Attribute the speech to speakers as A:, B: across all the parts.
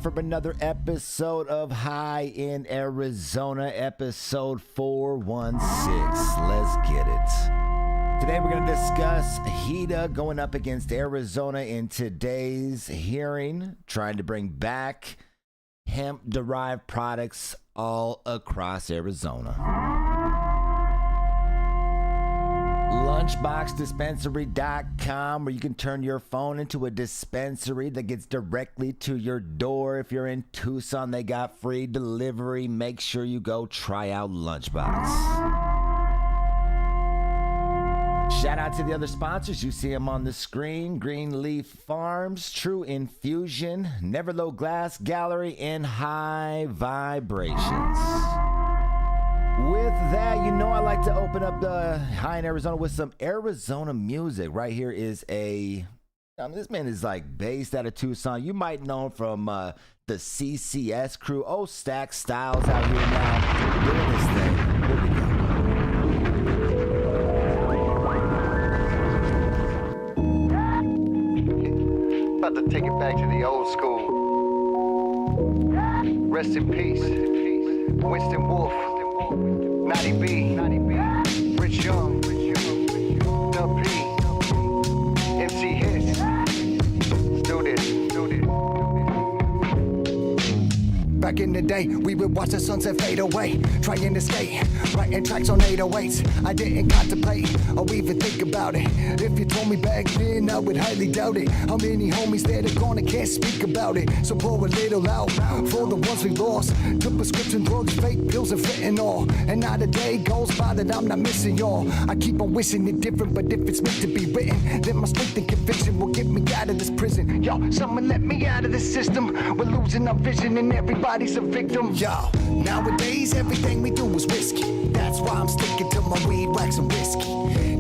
A: for another episode of High in Arizona, episode 416. Let's get it. Today we're going to discuss HITA going up against Arizona in today's hearing, trying to bring back hemp-derived products all across Arizona. Lunchboxdispensary.com, where you can turn your phone into a dispensary that gets directly to your door. If you're in Tucson, they got free delivery. Make sure you go try out Lunchbox. Shout out to the other sponsors. You see them on the screen. Greenleaf Farms, True Infusion, Neverlow Glass Gallery, and High Vibrations. With that, you know I like to open up the High in Arizona with some Arizona music. Right here is this man is like based out of Tucson. You might know him from the CCS crew. Oh, Stack Styles out here now doing this thing. Here
B: we go. About to take it back to the old school. Rest in peace, Winston Wolfe. Naughty B, Rich Young, Dub P, MC Hits. Do this.
C: Back in the day, we would watch the sunset fade away, trying to skate, writing tracks on 808s. I didn't contemplate or even think about it. If you told me back then, I would highly doubt it. How many homies that are gone and can't speak about it? So pour a little out for the ones we lost to prescription drugs, fake pills, and fentanyl. And not a day goes by that I'm not missing y'all. I keep on wishing it different, but if it's meant to be written, then my strength and conviction will get me out of this prison. Yo, someone let me out of this system. We're losing our vision and everybody's a victim. Yo, nowadays everything we do is risky. That's why I'm sticking to my weed, wax, and whiskey.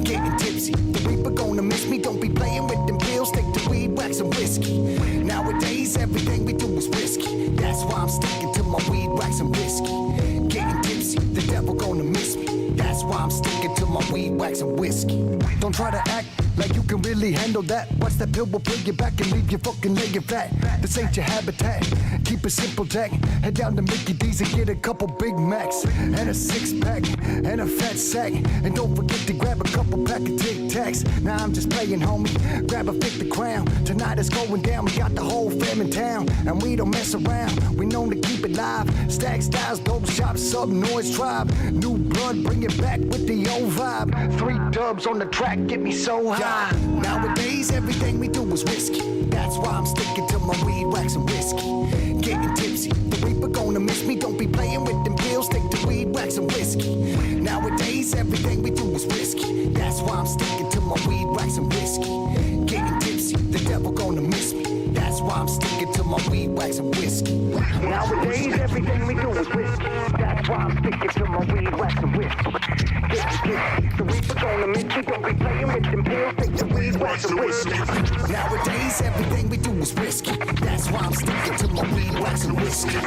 C: Getting tipsy, the reaper gonna miss me. Don't be playing with them pills, stick to weed, wax, and whiskey. Nowadays everything we do is risky. That's why I'm sticking to my weed, wax, and whiskey. Getting tipsy, the devil gonna miss me. That's why I'm sticking to my weed, wax, and whiskey. Don't try to act like you can really handle that. Watch that pill will bring you back and leave you fucking laying flat. This ain't your habitat. Keep it simple, Jack. Head down to Mickey D's and get a couple Big Macs and a 6-pack and a fat sack. And don't forget to grab a couple pack of Tic Tacs. Now I'm just playing, homie. Grab a 50 crown. Tonight it's going down. We got the whole fam in town, and we don't mess around. We known to keep it live. Stack Styles, dope shop, sub noise tribe. New blood, bring it back with the old vibe. 3 dubs on the track, get me so high. Nowadays everything we do is risky. That's why I'm sticking to my weed, wax, and whiskey. Getting tipsy, the reaper gonna miss me. Don't be playing with them pills, stick to weed, wax, and whiskey. Nowadays everything we do is risky. That's why I'm sticking to my weed, wax, and whiskey. Getting tipsy, the devil gonna miss me. That's why I'm sticking to my weed, wax, and whiskey. Nowadays everything we do is risky. That's why I'm sticking to my weed, wax, and whiskey. Getting tipsy, the reaper gonna miss me. Don't be playing with them pills, stick to weed, wax, and whiskey. Nowadays everything we do is risky. That's why I'm sticking to my weed, wax, and whiskey.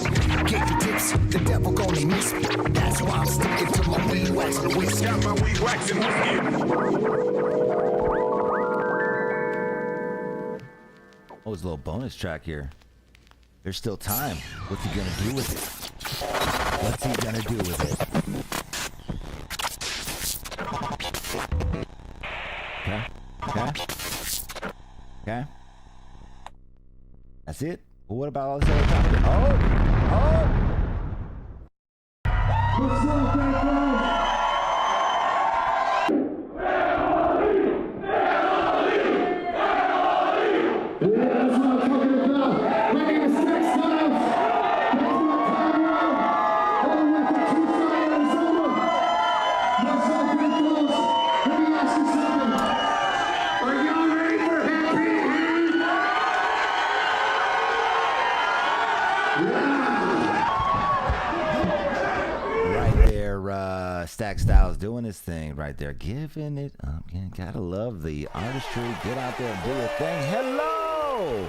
C: Getting tipsy, the devil gonna miss me. That's why I'm sticking to my weed, wax, and whiskey. Got my weed, wax, and whiskey.
A: Oh, there's a little bonus track here. There's still time. What's he gonna do with it? What's he gonna do with it? Okay. That's it? Well, what about all this other time?
D: What's up, background?
A: Stack Styles doing his thing right there, giving it up. Yeah, gotta love the artistry. Get out there and do your thing. Hello!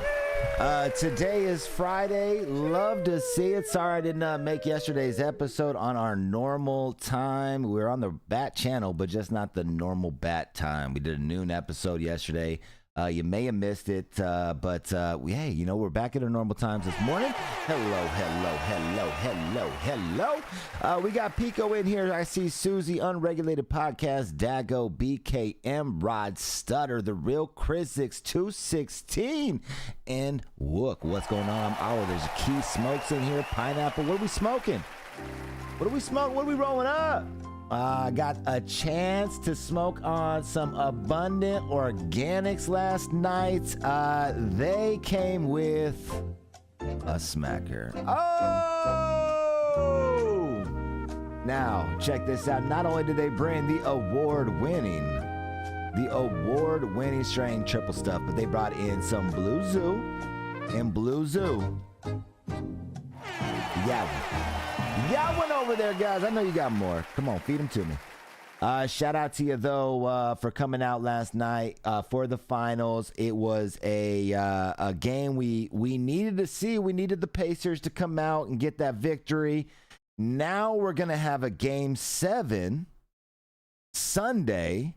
A: Today is Friday. Love to see it. Sorry I didn't make yesterday's episode on our normal time. We're on the Bat channel, but just not the normal Bat time. We did a noon episode yesterday. You may have missed it, but hey, you know, we're back at our normal times this morning. Hello. We got Pico in here. I see Susie, Unregulated Podcast, Dago, BKM, Rod Stutter, The Real Chris 216, and Wook. What's going on? Oh, there's a Key Smokes in here. Pineapple. What are we smoking? What are we smoking? What are we rolling up? I got a chance to smoke on some Abundant Organics last night. They came with a smacker. Oh! Now, check this out. Not only did they bring the award-winning strain triple stuff, but they brought in some Blue Zoo. And Blue Zoo, you got one over there, guys. I know you got more. Come on, feed them to me. Shout out to you, though, for coming out last night for the finals. It was a game we needed to see. We needed the Pacers to come out and get that victory. Now we're going to have a game 7 Sunday.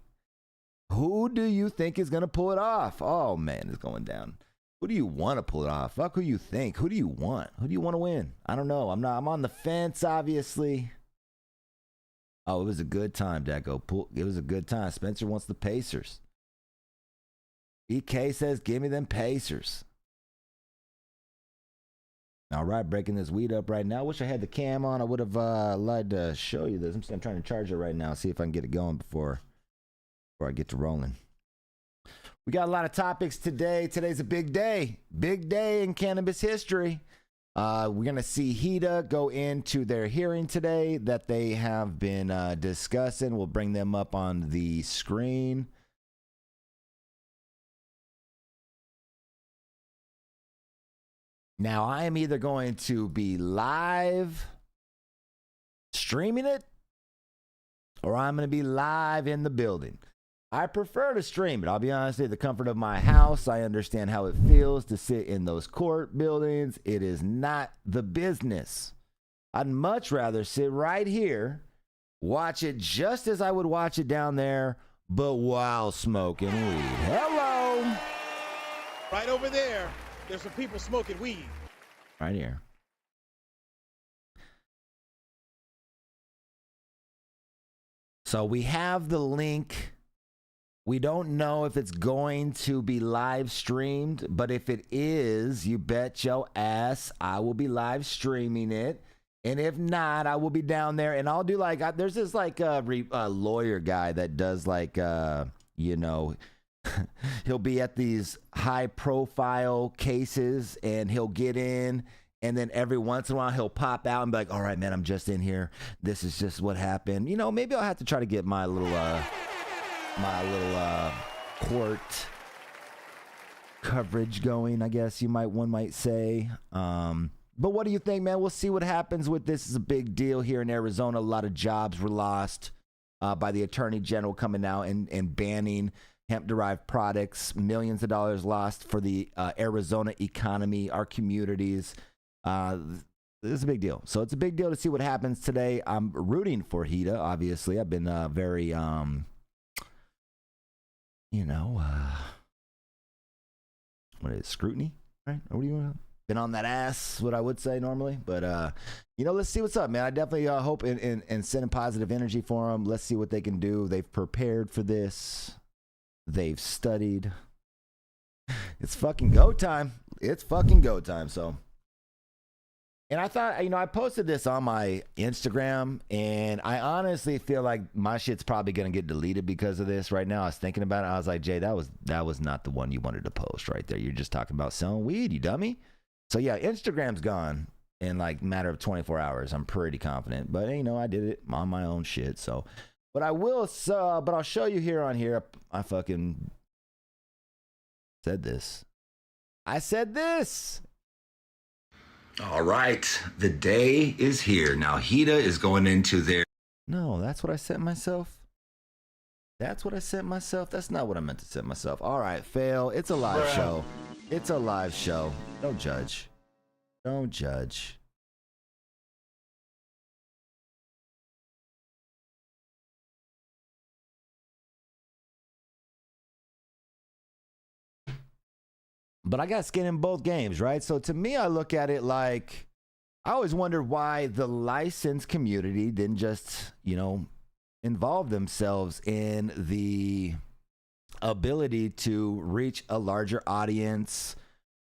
A: Who do you think is going to pull it off? Oh, man, it's going down. Who do you want to pull it off? Fuck who you think. Who do you want? Who do you want to win? I don't know. I'm on the fence, obviously. Oh, it was a good time, Deco. It was a good time. Spencer wants the Pacers. BK says, give me them Pacers. All right, breaking this weed up right now. Wish I had the cam on. I would have liked to show you this. I'm trying to charge it right now. See if I can get it going before I get to rolling. We got a lot of topics today. Today's a big day. Big day in cannabis history. We're going to see HITA go into their hearing today that they have been discussing. We'll bring them up on the screen. Now, I am either going to be live streaming it or I'm going to be live in the building. I prefer to stream it. I'll be honest, at the comfort of my house. I understand how it feels to sit in those court buildings. It is not the business. I'd much rather sit right here, watch it just as I would watch it down there, but while smoking weed. Hello.
E: Right over there, there's some people smoking weed.
A: Right here. So we have the link. We don't know if it's going to be live streamed, but if it is, you bet your ass I will be live streaming it. And if not, I will be down there and I'll do like, there's this like a lawyer guy that does like, you know, he'll be at these high profile cases and he'll get in. And then every once in a while, he'll pop out and be like, all right, man, I'm just in here. This is just what happened. You know, maybe I'll have to try to get my little court coverage going, I guess one might say. But what do you think, man? We'll see what happens with this. It's a big deal here in Arizona. A lot of jobs were lost by the attorney general coming out and banning hemp-derived products. Millions of dollars lost for the Arizona economy, our communities. This is a big deal. So it's a big deal to see what happens today. I'm rooting for HITA, obviously. I've been very... what is it, scrutiny, right? Or what do you been on that ass, what I would say normally, but let's see what's up, man. I definitely hope and sending positive energy for them. Let's see what they can do. They've prepared for this. They've studied. It's fucking go time. So. And I thought, I posted this on my Instagram, and I honestly feel like my shit's probably going to get deleted because of this right now. I was thinking about it. I was like, Jay, that was not the one you wanted to post right there. You're just talking about selling weed, you dummy. So, yeah, Instagram's gone in like a matter of 24 hours. I'm pretty confident. But, I did it on my own shit. So, but I'll show you here on here. I fucking said this. I said this. All right, the day is here. Now, HITA is going into their... No, that's what I sent myself. That's not what I meant to send myself. All right, fail. It's a live show. Don't judge. but I got skin in both games, right? So to me, I look at it like, I always wondered why the licensed community didn't just, involve themselves in the ability to reach a larger audience,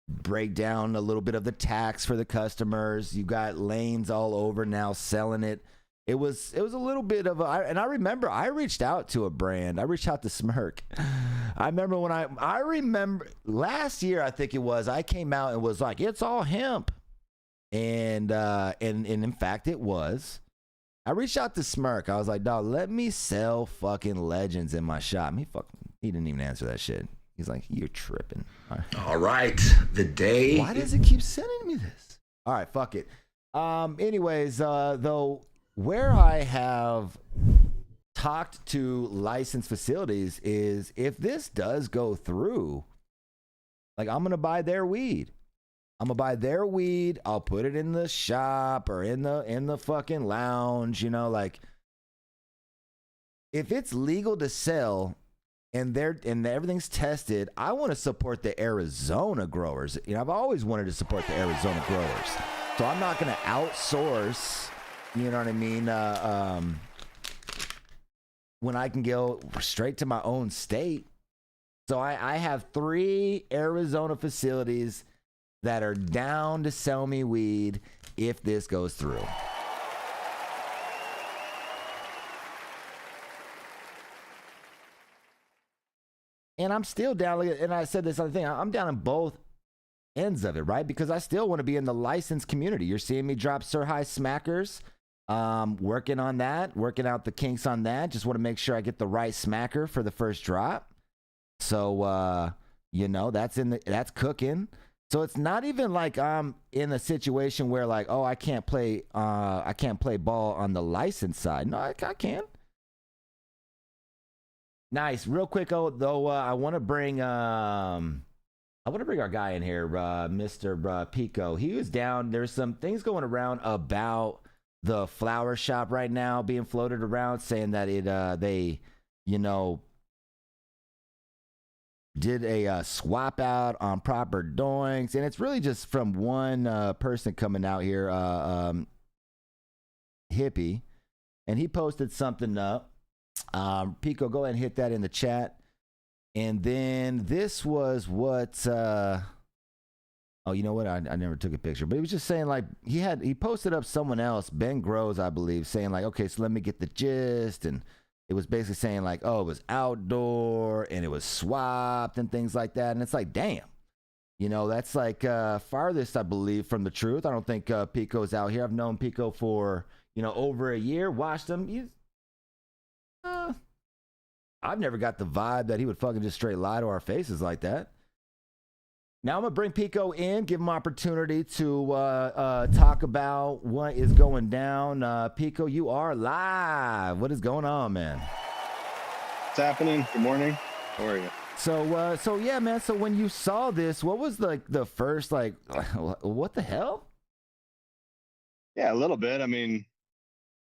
A: break down a little bit of the tax for the customers. You got lanes all over now selling it. It was a little bit of and I remember I reached out to a brand. I reached out to Smirk. I remember when I remember last year, I think it was, I came out and was like, it's all hemp. And in fact it was. I reached out to Smirk. I was like, dog, let me sell fucking Legends in my shop. He didn't even answer that shit. He's like, you're tripping.
F: All right. The day.
A: Why does it keep sending me this? All right, fuck it. Anyways, though, where I have talked to licensed facilities is, if this does go through, like, I'm gonna buy their weed. I'll put it in the shop or in the fucking lounge, like, if it's legal to sell and everything's tested, I want to support the Arizona growers. I've always wanted to support the Arizona growers. So I'm not going to outsource, you know what I mean? When I can go straight to my own state. So I have 3 Arizona facilities that are down to sell me weed if this goes through. And I'm still down, and I said this other thing, I'm down on both ends of it, right? Because I still want to be in the licensed community. You're seeing me drop Sir High Smackers, working on that, working out the kinks on that. Just want to make sure I get the right smacker for the first drop. So, that's cooking. So it's not even like I'm in a situation where, like, oh, I can't play ball on the license side. No, I can. Nice. Real quick, though, I want to bring our guy in here, Mr. Pico. He was down. There's some things going around about the flower shop right now being floated around, saying that they did a swap out on proper doings, and it's really just from one person coming out here, Hippie, and he posted something up. Pico, go ahead and hit that in the chat. And then this was what oh, you know what, I never took a picture, but he was just saying, like, he posted up someone else, Ben Groves, I believe, saying, like, okay, so let me get the gist. And it was basically saying, like, oh, it was outdoor and it was swapped and things like that. And it's like, damn, that's like farthest, I believe, from the truth. I don't think Pico's out here. I've known Pico for, over a year, watched him. I've never got the vibe that he would fucking just straight lie to our faces like that. Now I'm going to bring Pico in, give him opportunity to talk about what is going down. Pico, you are live. What is going on, man?
G: What's happening? Good morning. How are you?
A: So yeah, man. So when you saw this, what was the first, like, what the hell?
G: Yeah, a little bit. I mean,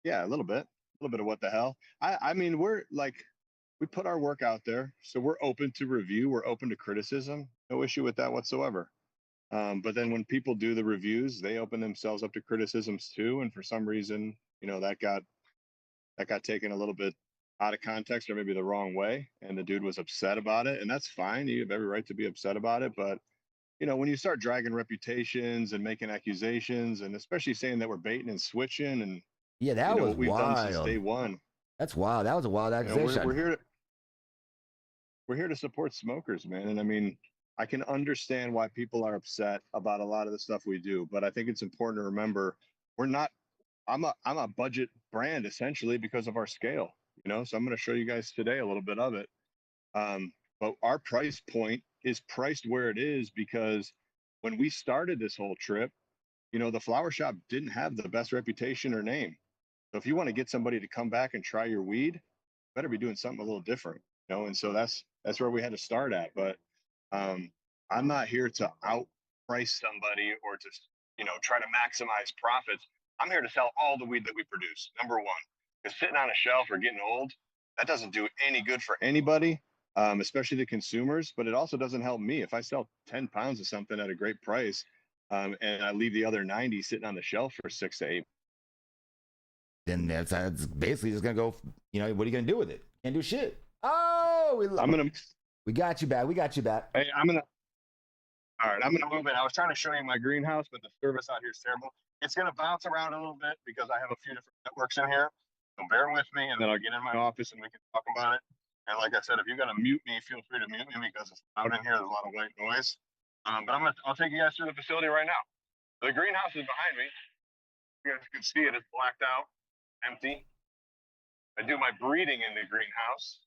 G: yeah, a little bit of what the hell. I mean, we're like, we put our work out there, so we're open to review. We're open to criticism. No issue with that whatsoever. But then when people do the reviews, they open themselves up to criticisms too. And for some reason, that got taken a little bit out of context, or maybe the wrong way. And the dude was upset about it, and that's fine. You have every right to be upset about it. But when you start dragging reputations and making accusations, and especially saying that we're baiting and switching, and
A: yeah, that was
G: what we've
A: wild.
G: done since day one.
A: That's wild. That was a wild accusation.
G: We're here to support smokers, man. And I mean, I can understand why people are upset about a lot of the stuff we do, but I think it's important to remember I'm a budget brand essentially because of our scale, so I'm going to show you guys today a little bit of it. But our price point is priced where it is because when we started this whole trip, the flower shop didn't have the best reputation or name. So if you want to get somebody to come back and try your weed, you better be doing something a little different, and so that's where we had to start at. But I'm not here to outprice somebody or to, try to maximize profits. I'm here to sell all the weed that we produce, number one. Because sitting on a shelf or getting old, that doesn't do any good for anybody. especially the consumers, but it also doesn't help me. If I sell 10 pounds of something at a great price, and I leave the other 90 sitting on the shelf for 6 to 8,
A: then that's basically just gonna go. You know, what are you gonna do with it? Can't do shit. Oh, we got you back. We got you back.
G: Hey, all right, I'm gonna move it. I was trying to show you my greenhouse, but the service out here is terrible. It's gonna bounce around a little bit because I have a few different networks in here. So bear with me, and then I'll get in my office and we can talk about it. And like I said, if you gotta mute me, feel free to mute me because it's loud in here. There's a lot of white noise. But I'll take you guys through the facility right now. The greenhouse is behind me. You guys can see it. It's blacked out, empty. I do my breeding in the greenhouse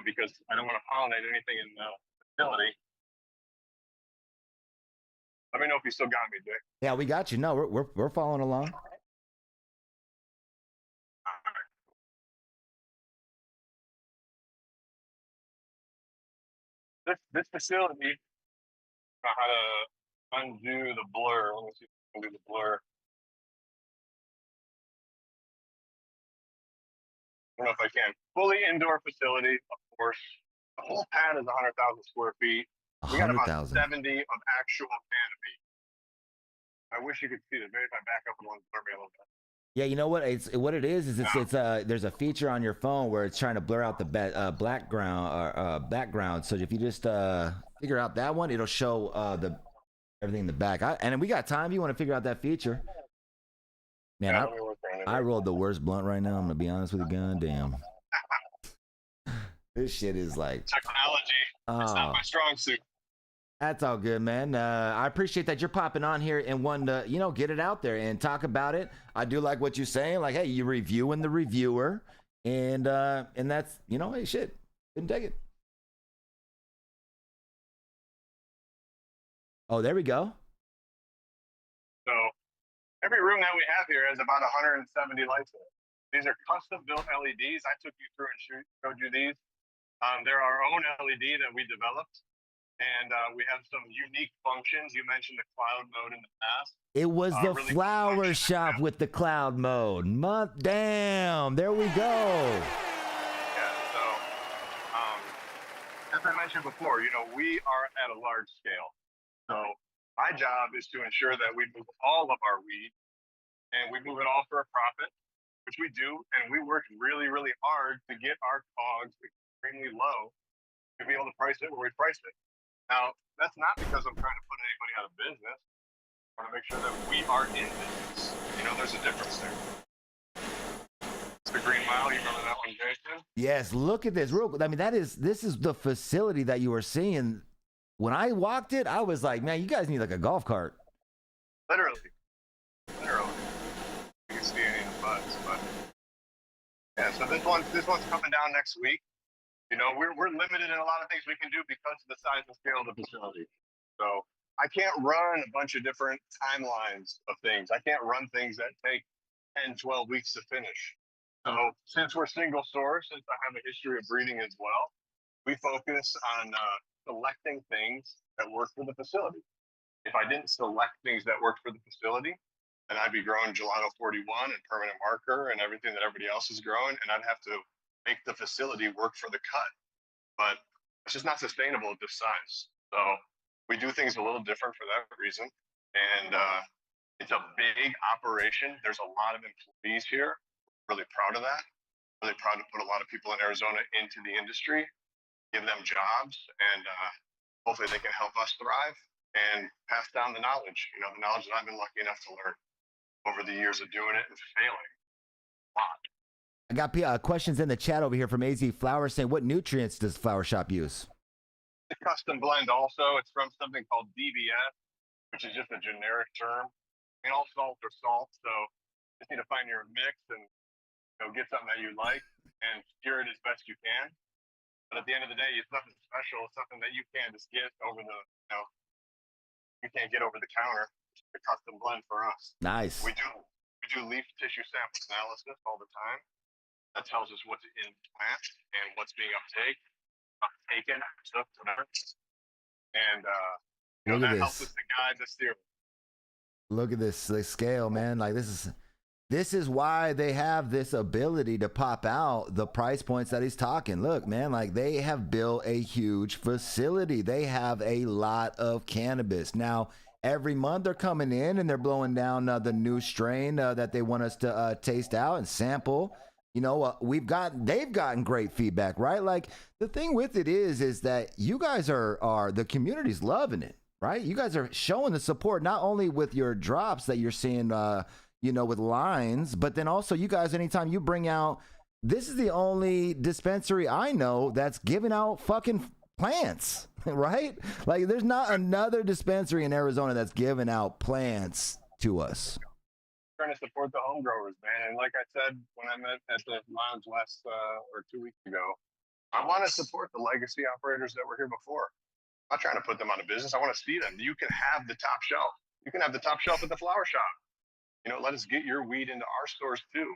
G: because I don't want to pollinate anything in the facility. Let me know if you still got me, Jay.
A: Yeah, we got you. No, we're following along.
G: This facility, I how to undo the blur. Let me see if I can do the blur. I don't know if I can. Fully indoor facility, of course. The whole pad is 100,000 square feet. We got about
A: 100,000.
G: 70 of actual canopy. I wish you could see this. Maybe if I back up and blur me a little bit.
A: Yeah, you know what? It is it's there's a feature on your phone where it's trying to blur out the background. So if you just figure out that one, it'll show everything in the back. And we got time. You want to figure out that feature? Man, I rolled the worst blunt right now. I'm gonna be honest with you. God damn. This shit is like
G: technology. It's not my strong suit.
A: That's all good, man. I appreciate that you're popping on here and wanting to, get it out there and talk about it. I do like what you're saying. Like, hey, you're reviewing the reviewer, and that's, hey, shit, didn't take it. Oh, there we go.
G: So every room that we have here has about 170 lights in it. These are custom built LEDs. I took you through and showed you these. They're our own LED that we developed. And we have some unique functions. You mentioned the cloud mode in the past.
A: It was the
G: really
A: flower shop with the cloud mode. Damn, there we go.
G: Yeah, so as I mentioned before, we are at a large scale. So my job is to ensure that we move all of our weed and we move it all for a profit, which we do. And we work really, really hard to get our COGS extremely low to be able to price it where we price it. Now, that's not because I'm trying to put anybody out of business. I want to make sure that we are in business. There's a difference there. It's the Green Mile. You remember that one, Jason?
A: Yes, look at this. I mean, this is the facility that you were seeing. When I walked it, I was like, man, you guys need like a golf cart.
G: Literally. You can see any of the buds, but yeah, so this one's coming down next week. We're limited in a lot of things we can do because of the size and scale of the facility. So I can't run a bunch of different timelines of things. I can't run things that take 10, 12 weeks to finish. So since we're single source, since I have a history of breeding as well, we focus on selecting things that work for the facility. If I didn't select things that worked for the facility, then I'd be growing Gelato 41 and permanent marker and everything that everybody else is growing, and I'd have to make the facility work for the cut. But it's just not sustainable at this size. So we do things a little different for that reason. And it's a big operation. There's a lot of employees here. Really proud of that. Really proud to put a lot of people in Arizona into the industry, give them jobs, and hopefully they can help us thrive and pass down the knowledge. The knowledge that I've been lucky enough to learn over the years of doing it and failing a lot.
A: I got questions in the chat over here from AZ Flower saying, what nutrients does Flower Shop use?
G: The custom blend also, it's from something called DBS, which is just a generic term. All salts are salt, so just need to find your mix and get something that you like and cure it as best you can. But at the end of the day, it's nothing special. It's something that you can't just get over you can't get over the counter. It's a custom blend for us.
A: Nice.
G: We do leaf tissue sample analysis all the time. That tells us what's in plant and what's being taken, whatever. And
A: look at
G: that
A: this.
G: helps us to guide the serum.
A: Look at this scale, man. Like this this is why they have this ability to pop out the price points that he's talking. Look, man, like they have built a huge facility. They have a lot of cannabis. Now, every month they're coming in and they're blowing down the new strain that they want us to taste out and sample. You know, they've gotten great feedback, right? Like the thing with it is that you guys are the community's loving it, right? You guys are showing the support, not only with your drops that you're seeing, you know, with lines, but then also you guys, anytime you bring out, this is the only dispensary I know that's giving out fucking plants, right? Like there's not another dispensary in Arizona that's giving out plants to us.
G: Trying to support the home growers, man. And like I said, when I met at the lounge last or 2 weeks ago, I want to support the legacy operators that were here before. I'm not trying to put them out of business. I want to see them. You can have the top shelf. You can have the top shelf at the flower shop. You know, let us get your weed into our stores too.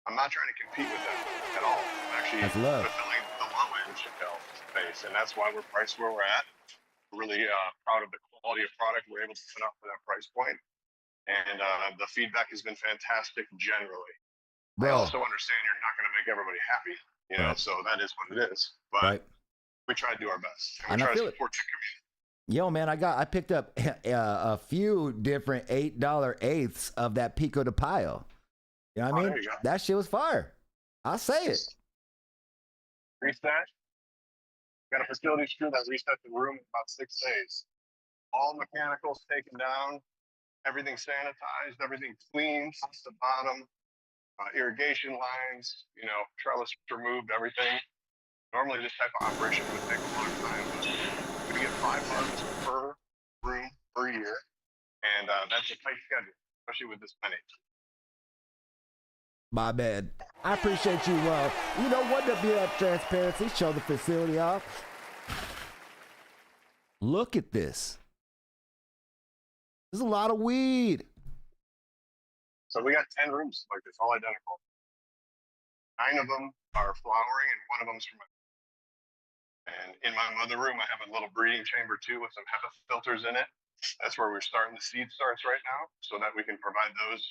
G: I'm not trying to compete with them at all. I'm actually fulfilling the low end shelf space, and that's why we're priced where we're at. We're really proud of the quality of product we're able to put up for that price point. And the feedback has been fantastic generally. I also understand you're not going to make everybody happy, you know, so that is what it is. But we try to do our best. And we try to support the community.
A: Yo, man, I picked up a few different $8 eighths of that Pico de Payo. You know what I mean? That shit was fire. I'll say it.
G: Reset. Got a facility screw that reset the room in about 6 days. All mechanicals taken down. Everything sanitized, everything clean, top to bottom, irrigation lines, you know, trellis removed, everything. Normally this type of operation would take a long time, but we get 5 months per room per year, and that's a tight schedule, especially with this many.
A: My bad. I appreciate you. You know what, to be up transparency, show the facility off. Look at this. There's a lot of weed.
G: So we got 10 rooms like this, all identical. 9 of them are flowering, and 1 of them's from. And in my mother room, I have a little breeding chamber too with some HEPA filters in it. That's where we're starting the seed starts right now, so that we can provide those.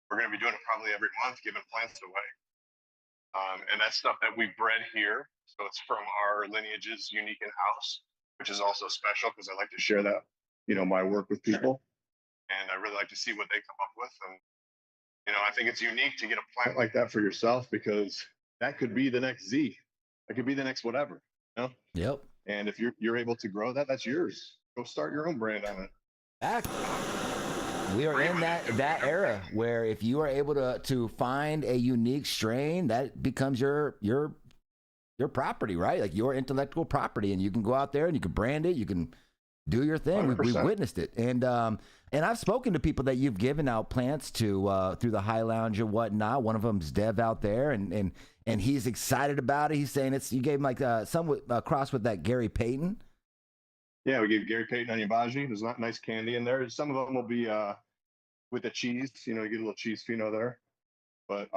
G: We're going to be doing it probably every month, giving plants away. And that's stuff that we bred here. So it's from our lineages, unique in house, which is also special because I like to share that, you know, my work with people. And I really like to see what they come up with. And, you know, I think it's unique to get a plant like that for yourself, because that could be the next Z. That could be the next whatever, you know?
A: Yep.
G: And if you're able to grow that, that's yours. Go start your own brand on it.
A: We are in that era where if you are able to find a unique strain, that becomes your property, right? Like your intellectual property, and you can go out there and you can brand it. You can do your thing. We've witnessed it. And I've spoken to people that you've given out plants to through the High Lounge and whatnot. One of them's Dev out there, and he's excited about it. He's saying you gave him like some cross with that Gary Payton.
G: Yeah, we gave Gary Payton Onyebaji. There's not nice candy in there. Some of them will be with the cheese. You know, you get a little cheese pheno there. But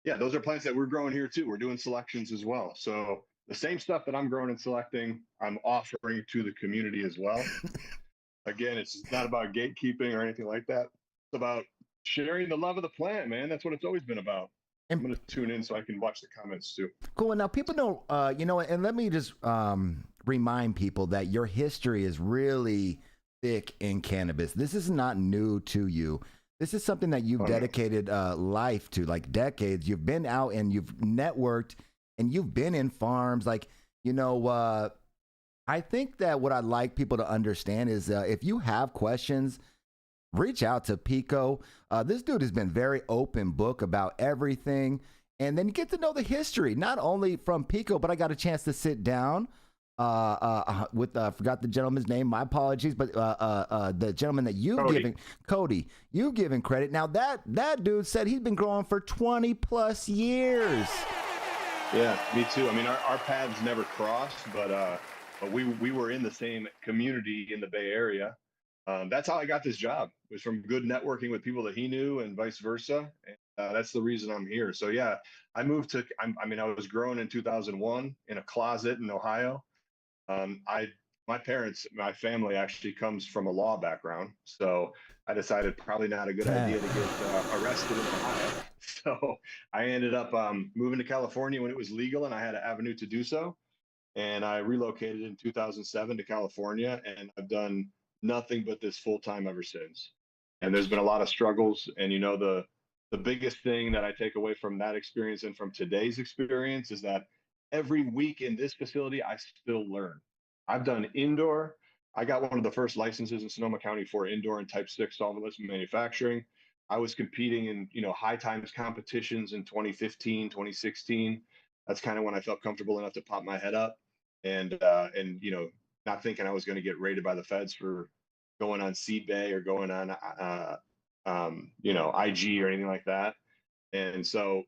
G: yeah, those are plants that we're growing here too. We're doing selections as well. So the same stuff that I'm growing and selecting, I'm offering to the community as well. Again, it's not about gatekeeping or anything like that. It's about sharing the love of the plant, man. That's what it's always been about. I'm going to tune in so I can watch the comments too.
A: Cool. And now people don't, you know, and let me just remind people that your history is really thick in cannabis. This is not new to you. This is something that you've dedicated life to, like decades. You've been out and you've networked and you've been in farms. Like, you know, I think that what I'd like people to understand is if you have questions, reach out to Pico. This dude has been very open book about everything. And then you get to know the history, not only from Pico, but I got a chance to sit down with, forgot the gentleman's name, my apologies, but the gentleman that you've given, Cody, you've given credit. Now that dude said he's been growing for 20 plus years.
G: Yeah, me too. I mean, our paths never crossed, but we were in the same community in the Bay Area. That's how I got this job, was from good networking with people that he knew and vice versa. And that's the reason I'm here. So yeah, I moved to, I was growing in 2001 in a closet in Ohio. I my family actually comes from a law background. So I decided probably not a good idea to get arrested in Ohio. So I ended up moving to California when it was legal and I had an avenue to do so. And I relocated in 2007 to California, and I've done nothing but this full time ever since. And there's been a lot of struggles. And the biggest thing that I take away from that experience and from today's experience is that every week in this facility, I still learn. I've done indoor. I got one of the first licenses in Sonoma County for indoor and type 6 solventless manufacturing. I was competing in, high times competitions in 2015, 2016. That's kind of when I felt comfortable enough to pop my head up and not thinking I was going to get raided by the feds for going on Seed Bay or going on IG or anything like that. And so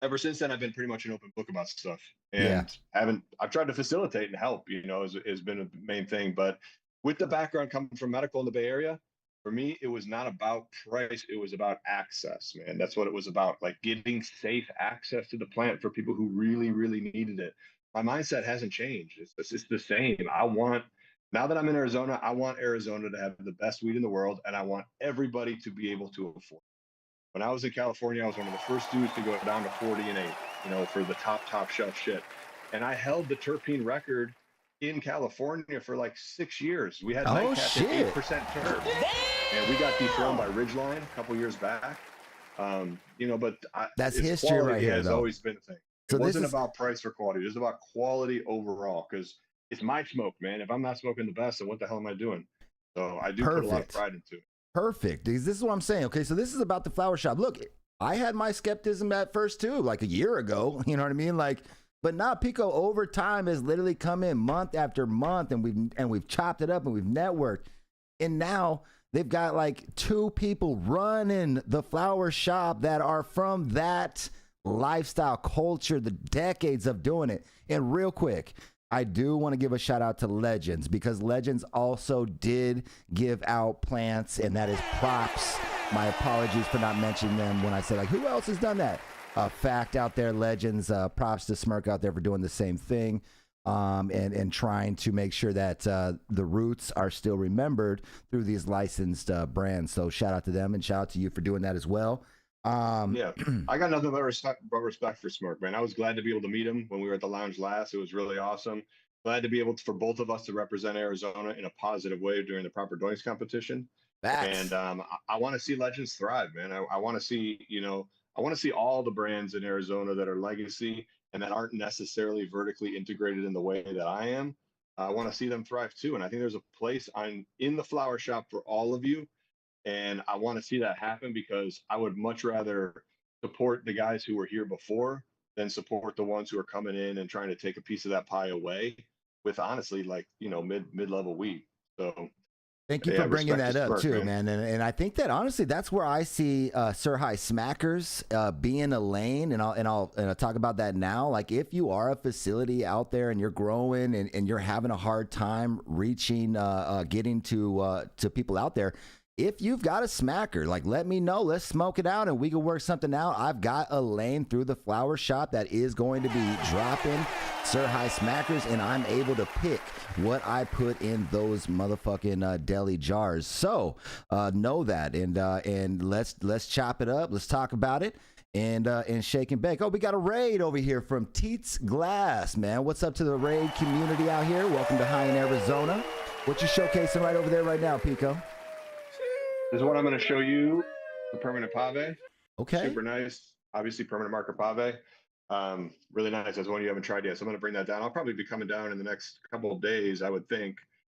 G: ever since then, I've been pretty much an open book about stuff, and I've tried to facilitate and help, has been a main thing. But with the background coming from medical in the Bay Area, for me, it was not about price. It was about access, man. That's what it was about, like getting safe access to the plant for people who really, really needed it. My mindset hasn't changed. It's the same. Now that I'm in Arizona, I want Arizona to have the best weed in the world, and I want everybody to be able to afford. When I was in California, I was one of the first dudes to go down to 40 and 8, for the top shelf shit. And I held the terpene record in California for like 6 years. We had nightcaps at 8% terp. And we got dethroned by Ridgeline a couple years back. But
A: that's history right here.
G: Has always been a thing. So it wasn't about price or quality. It was about quality overall, because it's my smoke, man. If I'm not smoking the best, then what the hell am I doing? So I do put a lot of pride into it.
A: Perfect. This is what I'm saying. Okay, so this is about the flower shop. Look, I had my skepticism at first too, like a year ago. You know what I mean? But now Pico over time has literally come in month after month, and we've chopped it up and we've networked, and now they've got like 2 people running the flower shop that are from that lifestyle culture, the decades of doing it. And real quick, I do want to give a shout out to Legends, because Legends also did give out plants, and that is props. My apologies for not mentioning them when I said, like, who else has done that? Fact out there, Legends, props to Smirk out there for doing the same thing, and trying to make sure that the roots are still remembered through these licensed brands. So shout out to them, and shout out to you for doing that as well.
G: I got nothing but respect for Smirk, man. I was glad to be able to meet him when we were at the lounge last. It was really awesome. Glad to be able for both of us to represent Arizona in a positive way during the proper doings competition. And I want to see Legends thrive, man. I want to see, I want to see all the brands in Arizona that are legacy and that aren't necessarily vertically integrated in the way that I am. I want to see them thrive too. And I think there's a place in the flower shop for all of you. And I want to see that happen, because I would much rather support the guys who were here before than support the ones who are coming in and trying to take a piece of that pie away with, honestly, like, mid-level weed. So
A: thank you for bringing that up too, man. And I think that honestly, that's where I see Sir High Smackers being a lane, and I'll talk about that now. Like, if you are a facility out there and you're growing and you're having a hard time reaching, getting to people out there, if you've got a smacker, like, let me know. Let's smoke it out and we can work something out. I've got a lane through the flower shop that is going to be dropping Sir High Smackers, and I'm able to pick what I put in those motherfucking deli jars. So know that, and let's chop it up. Let's talk about it. And shake and bake. Oh, we got a raid over here from Teats Glass, man. What's up to the raid community out here? Welcome to High in Arizona. What you showcasing right over there right now, Pico?
G: This is what I'm going to show you. The permanent pave.
A: Okay.
G: Super nice. Obviously, permanent marker pave. Really nice. That's one you haven't tried yet. So I'm going to bring that down. I'll probably be coming down in the next couple of days, I would think.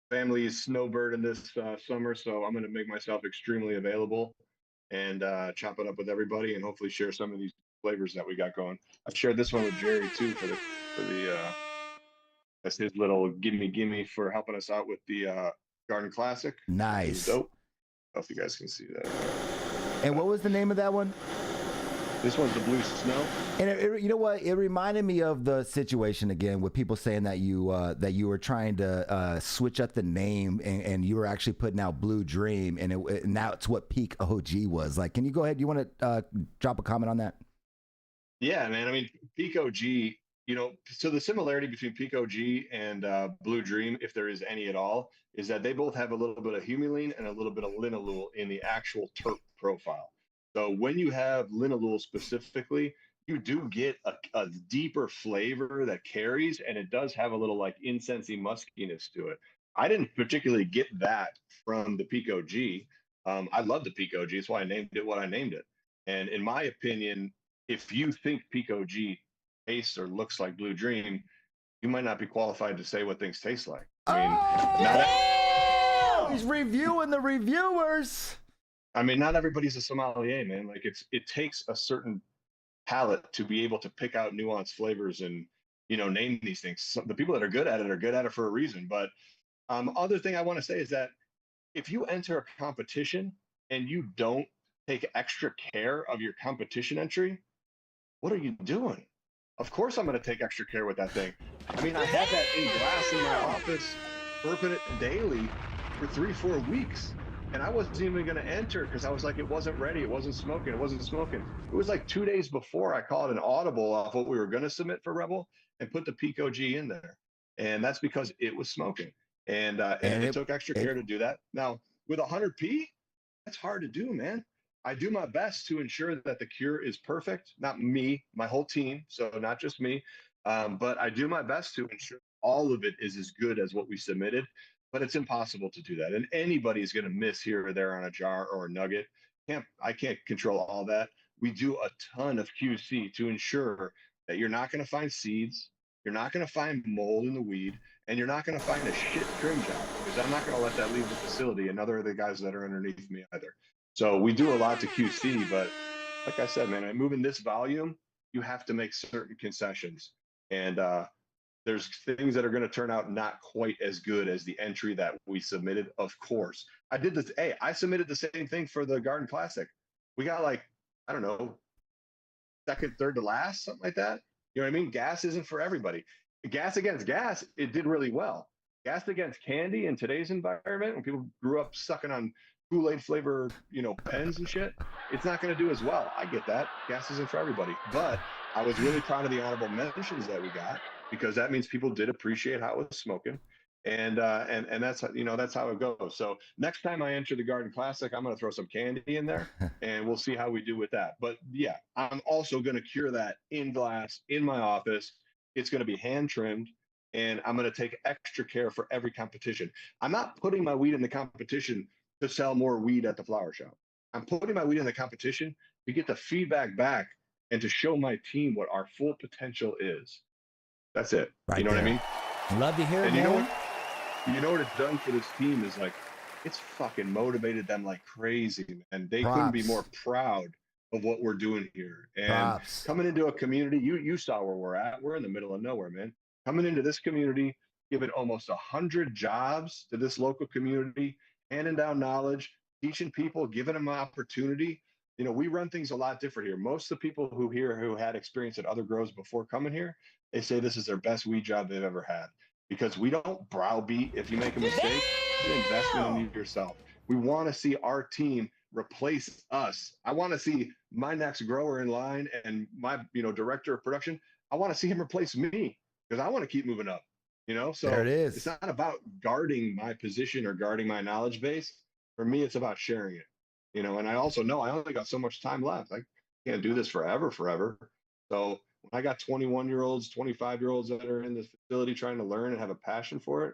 G: Family is snowbirding this summer, so I'm going to make myself extremely available and chop it up with everybody and hopefully share some of these flavors that we got going. I've shared this one with Jerry too for the that's his little gimme for helping us out with the Garden Classic.
A: Nice.
G: Dope. I don't know if you guys can see that.
A: And what was the name of that one?
G: This one's the Blue Snow.
A: And you know what? It reminded me of the situation again with people saying that you were trying to switch up the name and you were actually putting out Blue Dream, and now it's what Peak OG was. Like, can you go ahead? You want to drop a comment on that?
G: Yeah, man. I mean, Peak OG So the similarity between Pico G and Blue Dream, if there is any at all, is that they both have a little bit of humulene and a little bit of linalool in the actual terp profile. So when you have linalool specifically, you do get a deeper flavor that carries, and it does have a little like incensey muskiness to it. I didn't particularly get that from the Pico G. I love the Pico G. That's why I named it what I named it. And in my opinion, if you think Pico G tastes or looks like Blue Dream, you might not be qualified to say what things taste like.
A: He's reviewing the reviewers.
G: I mean, not everybody's a sommelier, man. Like it takes a certain palate to be able to pick out nuanced flavors and name these things. So the people that are good at it for a reason. But other thing I want to say is that if you enter a competition and you don't take extra care of your competition entry, what are you doing? Of course I'm going to take extra care with that thing. I mean, I had that in glass in my office, burping it daily for 3-4 weeks. And I wasn't even going to enter because I was like, it wasn't ready. It wasn't smoking. It wasn't smoking. It was like 2 days before I called an audible off what we were going to submit for Rebel and put the Pico G in there. And that's because it was smoking. And it took extra care to do that. Now, with 100p, that's hard to do, man. I do my best to ensure that the cure is perfect. Not me, my whole team. So not just me. But I do my best to ensure all of it is as good as what we submitted. But it's impossible to do that. And anybody's going to miss here or there on a jar or a nugget. I can't control all that. We do a ton of QC to ensure that you're not going to find seeds, you're not going to find mold in the weed, and you're not going to find a shit trim job, because I'm not going to let that leave the facility, and neither are the guys that are underneath me either. So we do a lot to QC, but like I said, man, moving this volume, you have to make certain concessions. And there's things that are going to turn out not quite as good as the entry that we submitted, of course. I did this. Hey, I submitted the same thing for the Garden Classic. We got like, I don't know, second, third to last, something like that. You know what I mean? Gas isn't for everybody. Gas against gas, it did really well. Gas against candy in today's environment, when people grew up sucking on Kool-Aid flavor, pens and shit, it's not going to do as well. I get that. Gas isn't for everybody. But I was really proud of the honorable mentions that we got, because that means people did appreciate how it was smoking. And that's that's how it goes. So next time I enter the Garden Classic, I'm going to throw some candy in there, and we'll see how we do with that. But yeah, I'm also going to cure that in glass in my office. It's going to be hand trimmed, and I'm going to take extra care for every competition. I'm not putting my weed in the competition to sell more weed at the flower shop. I'm putting my weed in the competition to get the feedback back and to show my team what our full potential is. That's it.
A: Right,
G: you know
A: there.
G: what I mean?
A: Love to hear it,
G: And
A: man.
G: you know what it's done for this team is, like, it's fucking motivated them like crazy, man. They couldn't be more proud of what we're doing here. And coming into a community, you saw where we're at. We're in the middle of nowhere, man. Coming into this community, giving almost 100 jobs to this local community, handing down knowledge, teaching people, giving them an opportunity. We run things a lot different here. Most of the people who had experience at other grows before coming here, they say this is their best weed job they've ever had, because we don't browbeat if you make a mistake. It's an investment in yourself. We want to see our team replace us. I want to see my next grower in line and my director of production. I want to see him replace me, because I want to keep moving up. So
A: there it is.
G: It's not about guarding my position or guarding my knowledge base. For me, it's about sharing it. And I also know I only got so much time left. I can't do this forever. So when I got 21-year-olds, 25-year-olds that are in this facility trying to learn and have a passion for it,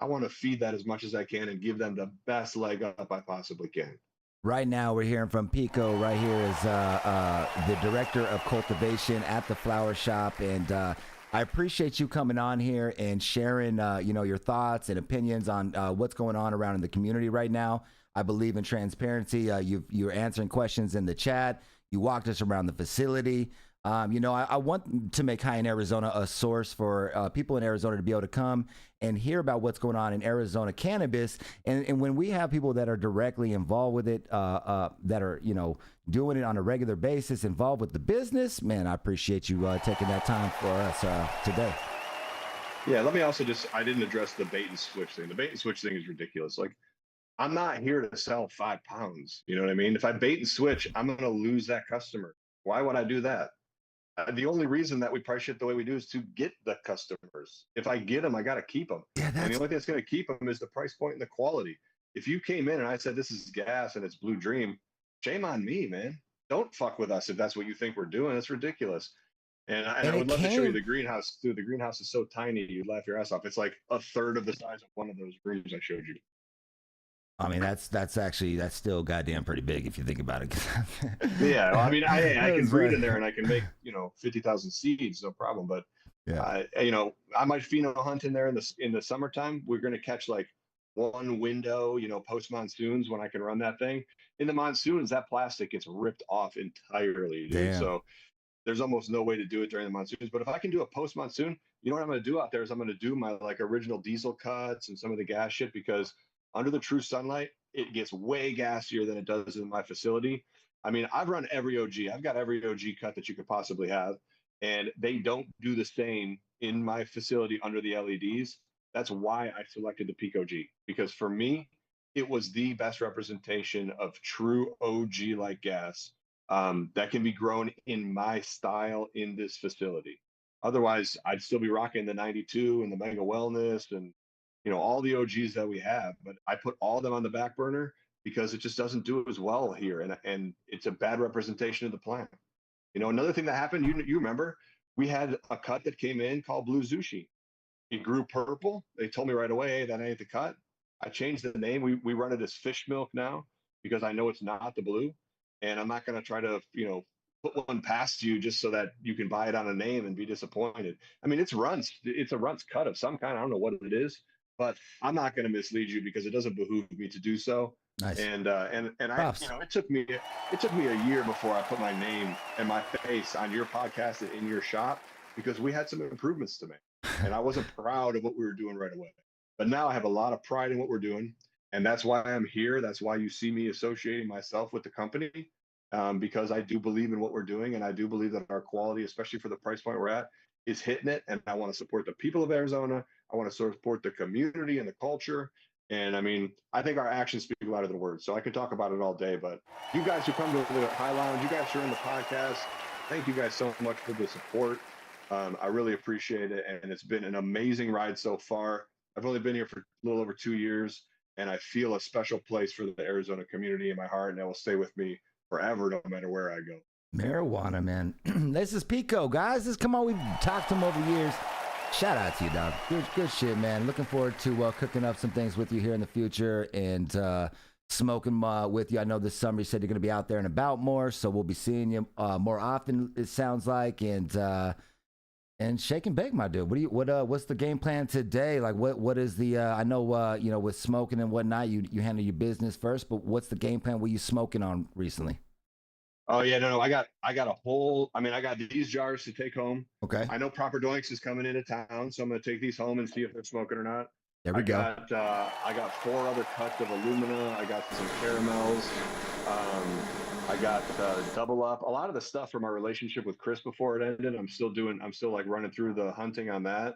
G: I want to feed that as much as I can and give them the best leg up I possibly can.
A: Right now, we're hearing from Pico. Right here is the director of cultivation at the flower shop, and I appreciate you coming on here and sharing, your thoughts and opinions on what's going on around in the community right now. I believe in transparency. You're answering questions in the chat. You walked us around the facility. I want to make High in Arizona a source for people in Arizona to be able to come and hear about what's going on in Arizona cannabis. And when we have people that are directly involved with it, that are, doing it on a regular basis, involved with the business, man, I appreciate you taking that time for us today.
G: Yeah, let me also I didn't address the bait and switch thing. The bait and switch thing is ridiculous. Like, I'm not here to sell 5 pounds. You know what I mean? If I bait and switch, I'm going to lose that customer. Why would I do that? The only reason that we price shit the way we do is to get the customers. If I get them, I got to keep them.
A: Yeah,
G: And the
A: that's
G: only thing that's going to keep them is the price point and the quality. If you came in and I said this is gas and it's Blue Dream, shame on me, man. Don't fuck with us if that's what you think we're doing. It's ridiculous. And
A: and
G: I
A: it
G: would love to show you
A: came.
G: the greenhouse too. The greenhouse is so tiny, you'd laugh your ass off. It's like a third of the size of one of those rooms I showed you.
A: I mean, that's still goddamn pretty big if you think about it.
G: Yeah, well, I mean, I can
A: That's
G: breed
A: right.
G: in there and I can make 50,000 seeds, no problem. But
A: Yeah.
G: I might pheno hunt in there in the summertime. We're going to catch like one window, post monsoons when I can run that thing. In the monsoons, that plastic gets ripped off entirely, dude.
A: Damn.
G: So there's almost no way to do it during the monsoons. But if I can do a post monsoon, you know what I'm going to do out there is I'm going to do my like original diesel cuts and some of the gas shit because under the true sunlight, it gets way gassier than it does in my facility. I mean, I've run every OG. I've got every OG cut that you could possibly have, and they don't do the same in my facility under the LEDs. That's why I selected the Peak OG because for me, it was the best representation of true OG like gas that can be grown in my style in this facility. Otherwise, I'd still be rocking the 92 and the Mega Wellness and all the OGs that we have. But I put all of them on the back burner because it just doesn't do as well here, and it's a bad representation of the plant. Another thing that happened, you remember, we had a cut that came in called Blue Zushi. It grew purple. They told me right away, hey, that ain't the cut. I changed the name. We run it as fish milk now because I know it's not the blue. And I'm not going to try to, put one past you just so that you can buy it on a name and be disappointed. I mean, it's a runts cut of some kind. I don't know what it is, but I'm not going to mislead you because it doesn't behoove me to do so.
A: Nice.
G: And I,
A: Props.
G: it took me a year before I put my name and my face on your podcast and in your shop because we had some improvements to make. And I wasn't proud of what we were doing right away. But now I have a lot of pride in what we're doing. And that's why I'm here. That's why you see me associating myself with the company because I do believe in what we're doing. And I do believe that our quality, especially for the price point we're at, is hitting it. And I want to support the people of Arizona. I want to support the community and the culture. And I mean, I think our actions speak louder than words. So I could talk about it all day. But you guys who come to the High Lounge, you guys who are in the podcast, thank you guys so much for the support. I really appreciate it. And it's been an amazing ride so far. I've only been here for a little over 2 years, and I feel a special place for the Arizona community in my heart, and it will stay with me forever, no matter where I go.
A: Marijuana, man. This is Pico, guys. We've talked to him over the years. Shout out to you, dog. Good shit, man. Looking forward to cooking up some things with you here in the future and smoking with you. I know this summer you said you're going to be out there and about more, so we'll be seeing you more often, it sounds like, and shake and bake, my dude. What's the game plan today? Like, what is the? I know, with smoking and whatnot, you handle your business first. But what's the game plan? What you smoking on recently?
G: Oh yeah, no. I got a whole. I mean, I got these jars to take home.
A: Okay.
G: I know Proper Doinks is coming into town, so I'm gonna take these home and see if they're smoking or not.
A: There we go.
G: I got 4 other cuts of Illumina. I got some caramels. I got Double Up. A lot of the stuff from our relationship with Chris before it ended, I'm still like running through the hunting on that.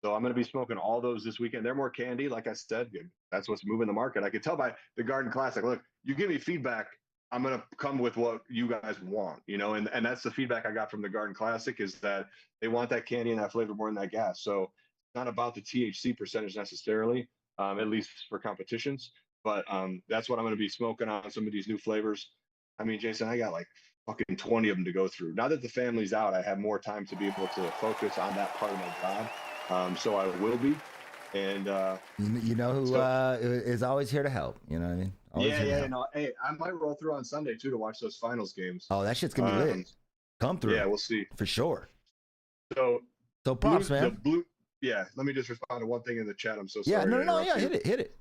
G: So I'm going to be smoking all those this weekend. They're more candy, like I said. That's what's moving the market. I could tell by the Garden Classic. Look, you give me feedback, I'm going to come with what you guys want, and that's the feedback I got from the Garden Classic is that they want that candy and that flavor more than that gas. So it's not about the THC percentage necessarily, at least for competitions. But that's what I'm going to be smoking on some of these new flavors. I mean, Jason, I got like fucking 20 of them to go through. Now that the family's out, I have more time to be able to focus on that part of my job. So I will be. And
A: you know who is always here to help. You know what I mean? Always
G: yeah. No, hey, I might roll through on Sunday too to watch those finals games.
A: Oh, that shit's gonna be lit. Come through.
G: Yeah, we'll see
A: for sure.
G: So
A: props, man.
G: Yeah, let me just respond to one thing in the chat. I'm so
A: yeah,
G: sorry.
A: No, yeah, hit it.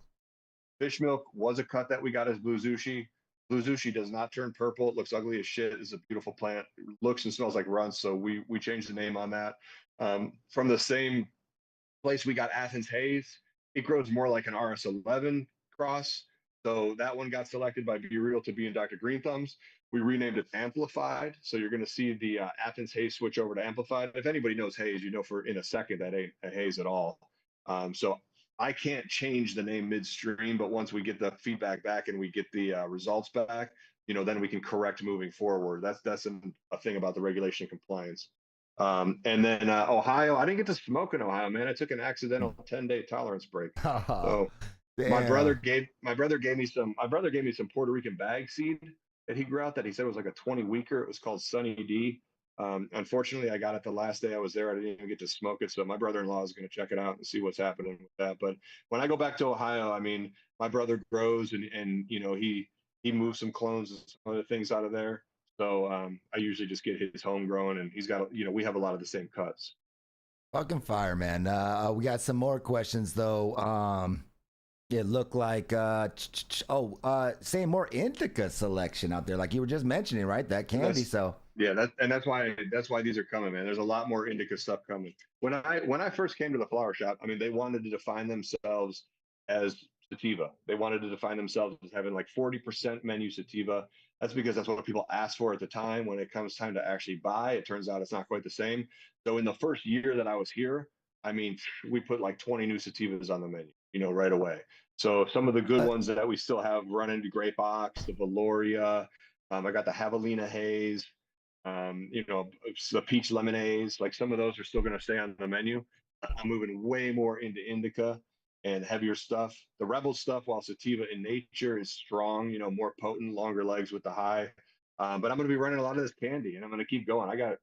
G: Fish milk was a cut that we got as Blue Zushi. Blue Zushi does not turn purple. It looks ugly as shit. It's a beautiful plant. It looks and smells like runts. So we changed the name on that. From the same place we got Athens Haze. It grows more like an RS11 cross. So that one got selected by Be Real to be in Dr. Green Thumbs. We renamed it Amplified. So you're going to see the Athens Haze switch over to Amplified. If anybody knows Haze, for in a second that ain't a Haze at all. So I can't change the name midstream, but once we get the feedback back and we get the results back, then we can correct moving forward. That's a thing about the regulation and compliance. And then Ohio, I didn't get to smoke in Ohio, man. I took an accidental 10-day tolerance break.
A: Oh,
G: So
A: damn.
G: my brother gave me some Puerto Rican bag seed that he grew out that he said was like a 20 weeker. It was called Sunny D. Unfortunately, I got it the last day I was there. I didn't even get to smoke it. So my brother-in-law is going to check it out and see what's happening with that. But when I go back to Ohio, I mean, my brother grows and you know, he moves some clones and some other things out of there. So I usually just get his homegrown, and he's got, you know, we have a lot of the same cuts.
A: Fucking fire, man. We got some more questions though. It looked like saying more indica selection out there, like you were just mentioning, right? That candy. So
G: Yeah, that's why these are coming, man. There's a lot more indica stuff coming. When I first came to the flower shop, I mean, they wanted to define themselves as sativa. They wanted to define themselves as having like 40% menu sativa. That's because that's what people asked for at the time. When it comes time to actually buy, it turns out it's not quite the same. So in the first year that I was here, I mean, we put like 20 new sativas on the menu, you know, right away. So some of the good ones that we still have running to Grape Ox, the Valoria, I got the Javelina Haze, you know, the peach lemonades, like some of those are still going to stay on the menu. I'm moving way more into indica and heavier stuff. The Rebel stuff, while sativa in nature is strong, you know, more potent, longer legs with the high. But I'm going to be running a lot of this candy, and I'm going to keep going. I got a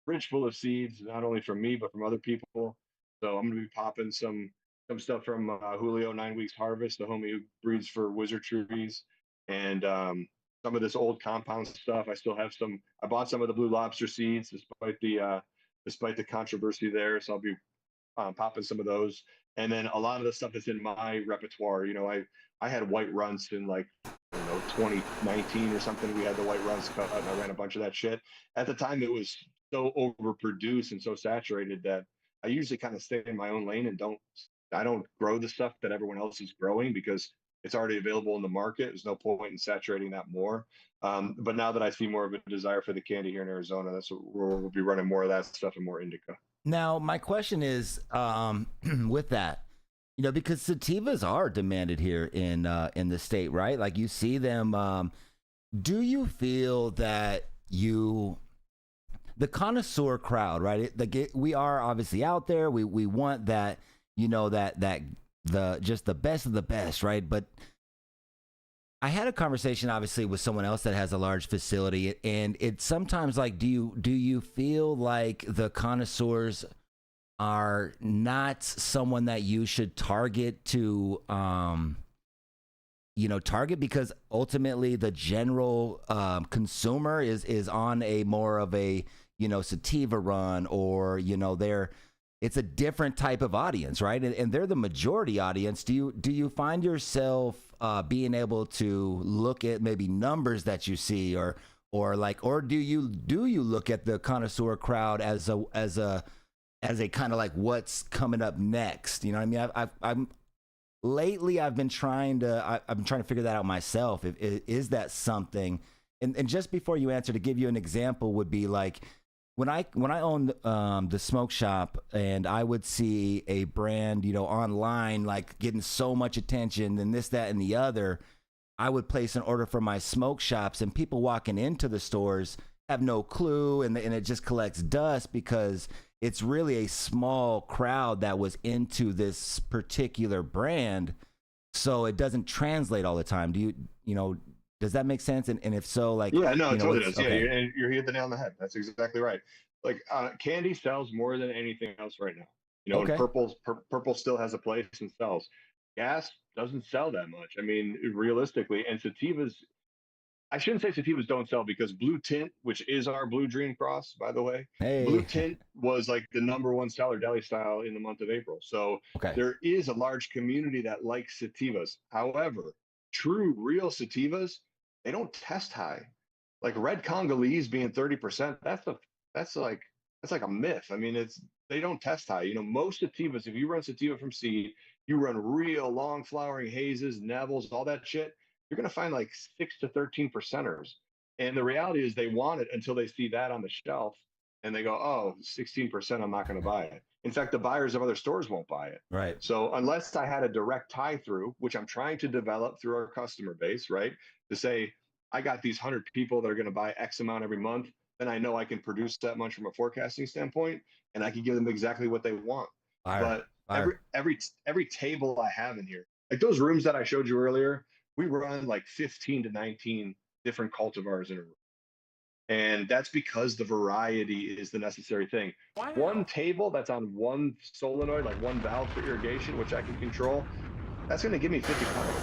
G: fridge full of seeds, not only from me but from other people. So I'm going to be popping some stuff from Julio 9 Weeks Harvest, the homie who breeds for Wizard Trees, and some of this old compound stuff. I still have some. I bought some of the Blue Lobster seeds, despite the controversy there. So I'll be popping some of those, and then a lot of the stuff that's in my repertoire. You know, I had white runts in like, I don't know, 2019 or something. We had the white runts cut, and I ran a bunch of that shit. At the time, it was so overproduced and so saturated that I usually kind of stay in my own lane and I don't grow the stuff that everyone else is growing because it's already available in the market. There's no point in saturating that more. But now that I see more of a desire for the candy here in Arizona, that's what we'll be running more of that stuff and more indica.
A: now my question is, with that, you know, because sativas are demanded here in the state, right? Like you see them. Do you feel that the connoisseur crowd, right? We are obviously out there. We want that, you know, that the just the best of the best, right? But I had a conversation obviously with someone else that has a large facility, and it's sometimes like, do you feel like the connoisseurs are not someone that you should target to target, because ultimately the general consumer is on a more of a, you know, sativa run, or, you know, it's a different type of audience, right? And they're the majority audience. Do you find yourself being able to look at maybe numbers that you see, or do you look at the connoisseur crowd as a kind of like what's coming up next? You know what I mean? I've been trying to figure that out myself. Is that something? And just before you answer, to give you an example, would be like when I owned the smoke shop, and I would see a brand, you know, online, like getting so much attention and this, that, and the other. I would place an order for my smoke shops, and people walking into the stores have no clue, and it just collects dust because it's really a small crowd that was into this particular brand. So it doesn't translate all the time. Does that make sense? And if so, like,
G: yeah, no, it totally does.
A: Okay.
G: Yeah, you're hitting the nail on the head. That's exactly right. Like candy sells more than anything else right now. You know,
A: Okay.
G: and purple still has a place and sells. Gas doesn't sell that much. I mean, realistically, and sativas. I shouldn't say sativas don't sell, because Blue Tint, which is our Blue Dream Cross, by the way, Blue
A: Hey.
G: Tint was like the #1 seller deli style in the month of April. So
A: Okay.
G: there is a large community that likes sativas. However, true, real sativas, they don't test high. Like red Congolese being 30%, that's like a myth. I mean, they don't test high. You know, most sativas, if you run sativa from seed, you run real long flowering hazes, Neville's, all that shit, you're going to find like 6 to 13 percenters. And the reality is they want it until they see that on the shelf and they go, oh, 16%, I'm not going to buy it. In fact, the buyers of other stores won't buy it.
A: Right.
G: So unless I had a direct tie through, which I'm trying to develop through our customer base, right? To say, I got these 100 people that are going to buy X amount every month. then I know I can produce that much from a forecasting standpoint, and I can give them exactly what they want.
A: Fire,
G: But
A: fire.
G: every table I have in here, like those rooms that I showed you earlier, we run like 15 to 19 different cultivars in a room. And that's because the variety is the necessary thing.
A: Wow.
G: One table that's on one solenoid, like one valve for irrigation, which I can control, that's going to give me 50 colors.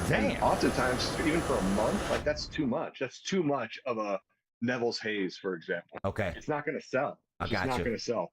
A: Damn.
G: And oftentimes, even for a month, like that's too much. That's too much of a Neville's Haze, for example.
A: Okay.
G: It's not going to sell. It's just not going to sell.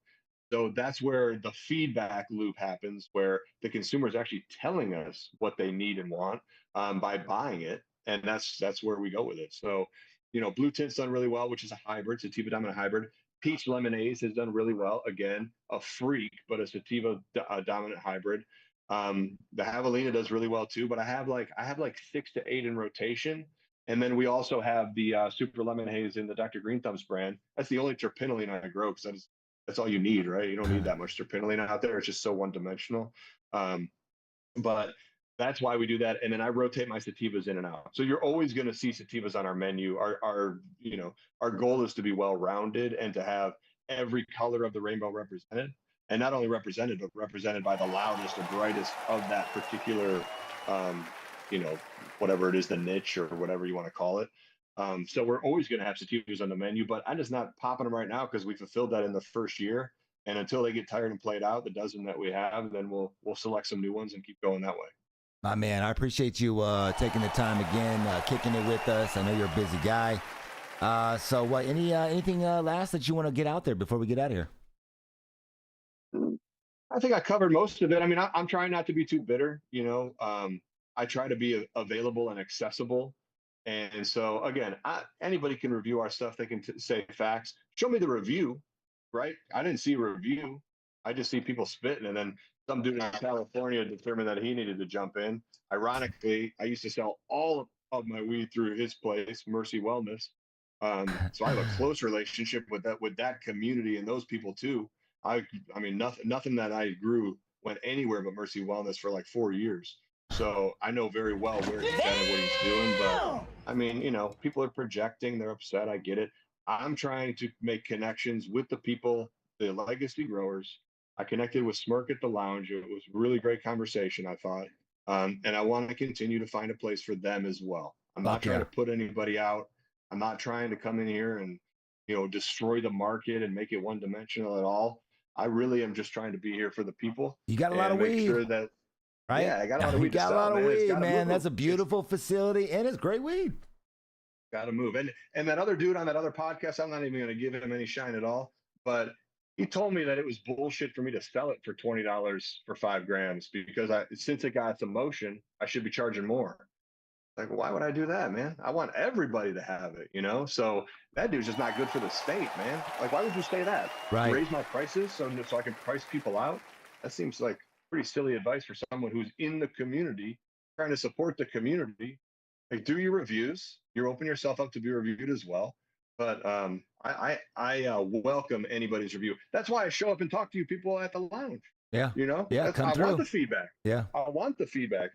G: So that's where the feedback loop happens, where the consumer is actually telling us what they need and want by buying it, and that's where we go with it. So, you know, Blue Tint's done really well, which is a hybrid, sativa dominant hybrid. Peach Lemonade has done really well. Again, a freak, but a sativa dominant hybrid. The Javelina does really well too, but I have like 6 to 8 in rotation. And then we also have the Super Lemon Haze in the Dr. Green Thumbs brand. That's the only terpinolene I grow because that's all you need, right? You don't need that much terpinolene out there. It's just so one-dimensional. But that's why we do that. And then I rotate my sativas in and out. So you're always going to see sativas on our menu. Our goal is to be well-rounded and to have every color of the rainbow represented. And not only represented, but represented by the loudest or brightest of that particular, whatever it is, the niche or whatever you want to call it. So we're always going to have sativas on the menu, but I'm just not popping them right now because we fulfilled that in the first year. And until they get tired and played out, the dozen that we have, then we'll select some new ones and keep going that way.
A: My man, I appreciate you taking the time again, kicking it with us. I know you're a busy guy. So anything last that you want to get out there before we get out of here?
G: I think I covered most of it. I mean, I'm trying not to be too bitter, I try to be available and accessible. And so again, anybody can review our stuff. They can say facts. Show me the review, right? I didn't see a review. I just see people spitting, and then some dude in California determined that he needed to jump in. Ironically, I used to sell all of my weed through his place, Mercy Wellness. So I have a close relationship with that community and those people too. I mean, nothing that I grew went anywhere but Mercy Wellness for like 4 years. So I know very well where he's at and what he's doing. But I mean, people are projecting, they're upset. I get it. I'm trying to make connections with the people, the legacy growers. I connected with Smirk at the lounge. It was a really great conversation, I thought. And I want to continue to find a place for them as well. I'm not trying to put anybody out. I'm not trying to come in here and, destroy the market and make it one-dimensional at all. I really am just trying to be here for the people.
A: You got a lot of weed.
G: Make sure that,
A: right?
G: Yeah, I got a lot of weed.
A: You got a lot of weed, man. That's a beautiful facility, and it's great weed.
G: Got to move. And that other dude on that other podcast, I'm not even going to give him any shine at all, but he told me that it was bullshit for me to sell it for $20 for 5 grams because since it got some motion, I should be charging more. Like, why would I do that, man? I want everybody to have it, So that dude's just not good for the state, man. Like, why would you say that?
A: Right.
G: Raise my prices so I can price people out? That seems like pretty silly advice for someone who's in the community, trying to support the community. Like, do your reviews. You're open yourself up to be reviewed as well. But I welcome anybody's review. That's why I show up and talk to you people at the lounge.
A: Yeah.
G: I
A: through.
G: want the feedback.
A: Yeah.
G: I want the feedback,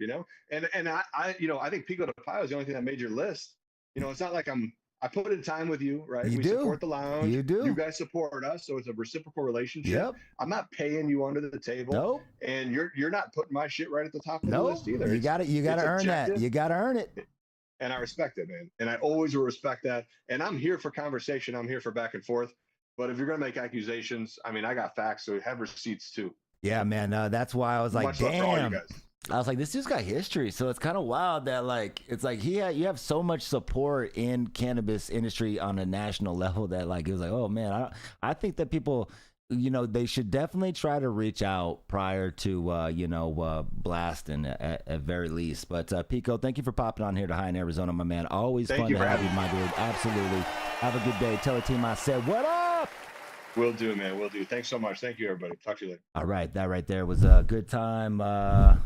G: And I think Pico de Pio is the only thing that made your list. It's not like I put in time with you, right? We support the lounge.
A: You do.
G: You guys support us, so it's a reciprocal relationship.
A: Yep.
G: I'm not paying you under the table.
A: Nope.
G: And you're not putting my shit right at the top of the list either.
A: You got to earn that. You got to earn it.
G: And I respect it, man. And I always will respect that. And I'm here for conversation. I'm here for back and forth. But if you're going to make accusations, I mean, I got facts, so have receipts too.
A: Yeah, man. That's why I was like,
G: Much love for all you
A: damn.
G: guys.
A: I was like, this dude's got history. So it's kind of wild that you have so much support in cannabis industry on a national level that it was like, oh man, I think that people, they should definitely try to reach out prior to, blasting at very least. But Pico, thank you for popping on here to High in Arizona, my man. Always fun to have you, my dude. Absolutely. Have a good day. Tell the team I said, what up?
G: Will do, man. Will do. Thanks so much. Thank you, everybody. Talk to you later.
A: All right. That right there was a good time. I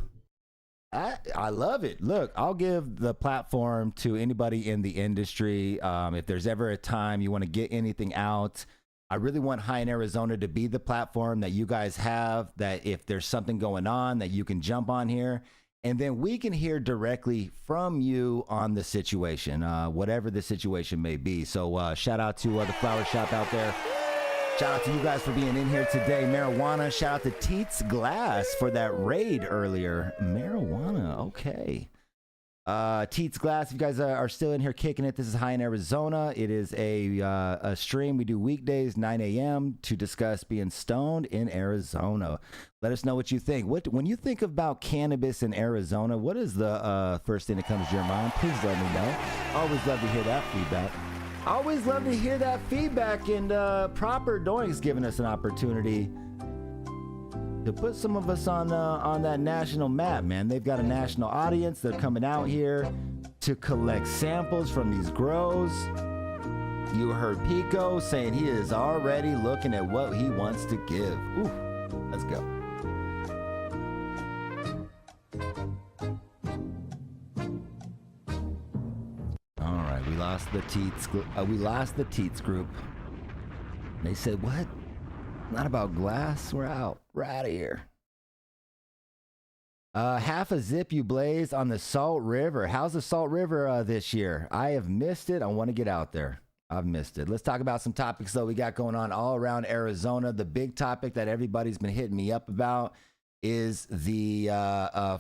A: love it. Look, I'll give the platform to anybody in the industry. If there's ever a time you want to get anything out, I really want High in Arizona to be the platform that you guys have, that if there's something going on that you can jump on here and then we can hear directly from you on the situation, whatever the situation may be. So shout out to the flower shop out there. Shout out to you guys for being in here today. Marijuana. Shout out to Teats Glass for that raid earlier. Marijuana. Okay. Teats Glass, if you guys are still in here kicking it, this is High in Arizona. It is a stream we do weekdays, 9 a.m. to discuss being stoned in Arizona. Let us know what you think. When you think about cannabis in Arizona, what is the first thing that comes to your mind? Please let me know. Always love to hear that feedback. Always love to hear that feedback, and Proper Doing's giving us an opportunity to put some of us on that national map, man. They've got a national audience. They're coming out here to collect samples from these grows. You heard Pico saying he is already looking at what he wants to give. Ooh, let's go. All right, we lost the Teats group. They said, what? Not about glass. We're out. We're out of here. Half a zip, you blaze, on the Salt River. How's the Salt River this year? I have missed it. I want to get out there. I've missed it. Let's talk about some topics, though, we got going on all around Arizona. The big topic that everybody's been hitting me up about is the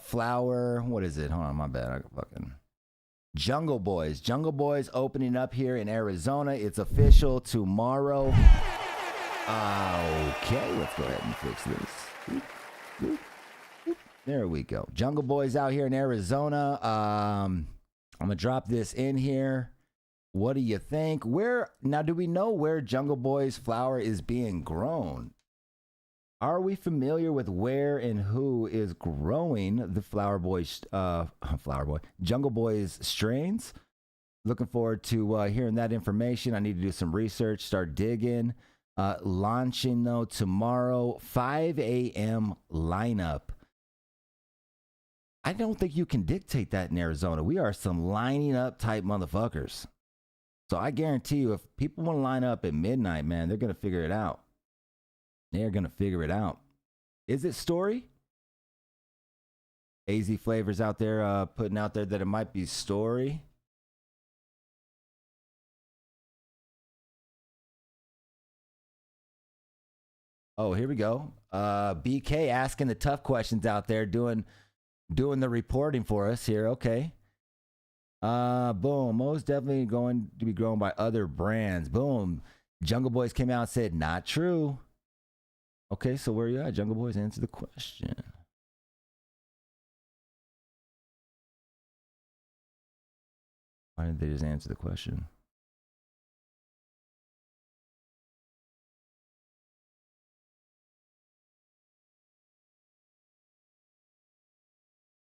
A: flower. What is it? Hold on, my bad. I fucking... Jungle Boys. Jungle Boys opening up here in Arizona. It's official tomorrow. Okay, let's go ahead and fix this. There we go. Jungle Boys out here in Arizona. I'm gonna drop this in here. What do you think? Now, do we know where Jungle Boys flower is being grown? Are we familiar with where and who is growing the Jungle Boys strains? Looking forward to hearing that information. I need to do some research, start digging. Launching, though, tomorrow, 5 a.m. lineup. I don't think you can dictate that in Arizona. We are some lining up type motherfuckers. So I guarantee you, if people want to line up at midnight, man, they're going to figure it out. They're going to figure it out. Is it Story? AZ Flavors out there putting out there that it might be Story. Oh, here we go. BK asking the tough questions out there, doing the reporting for us here. Okay. Boom. Most definitely going to be grown by other brands. Boom. Jungle Boys came out and said, not true. Okay, so where are you at? Jungle Boys, answer the question. Why didn't they just answer the question?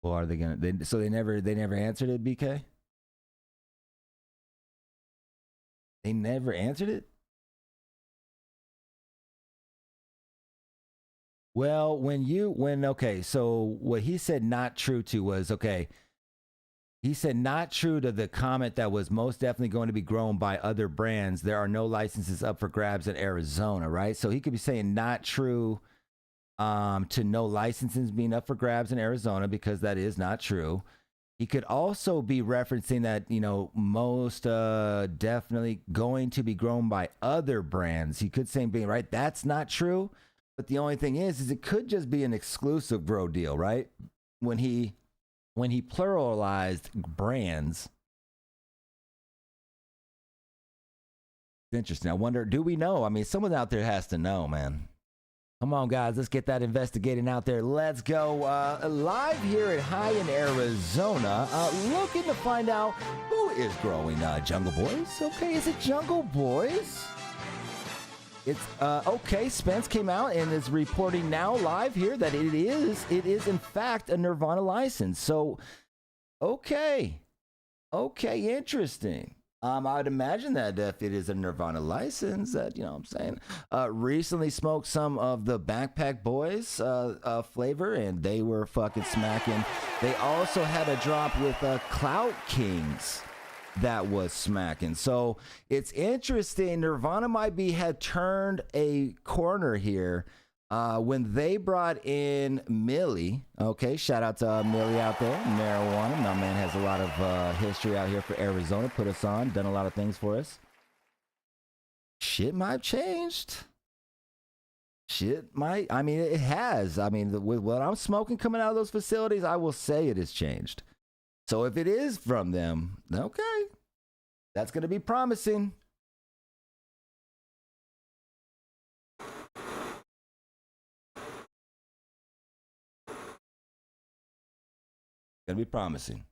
A: Well, are they gonna? They never answered it, BK. They never answered it. Well, okay. So what he said not true to was okay. He said not true to the comment that was most definitely going to be grown by other brands. There are no licenses up for grabs in Arizona, right? So he could be saying not true. To no licenses being up for grabs in Arizona, because that is not true. He could also be referencing that, most definitely going to be grown by other brands. He could say being right. That's not true. But the only thing is it could just be an exclusive grow deal, right? When he pluralized brands. It's interesting. I wonder, do we know? I mean, someone out there has to know, man. Come on, guys. Let's get that investigating out there. Let's go. Live here at High in Arizona, looking to find out who is growing Jungle Boys. Okay, is it Jungle Boys? It's okay. Spence came out and is reporting now live here that it is in fact a Nirvana license. So, okay, interesting. I'd imagine that if it is a Nirvana license, that, what I'm saying, recently smoked some of the Backpack Boys flavor, and they were fucking smacking. They also had a drop with Clout Kings that was smacking. So it's interesting. Nirvana had turned a corner here. When they brought in Millie, okay, shout out to Millie out there, marijuana. My man has a lot of history out here for Arizona, put us on, done a lot of things for us. Shit might have changed. I mean, it has. I mean, with what I'm smoking coming out of those facilities, I will say it has changed. So if it is from them, okay, that's going to be promising. Going to be promising.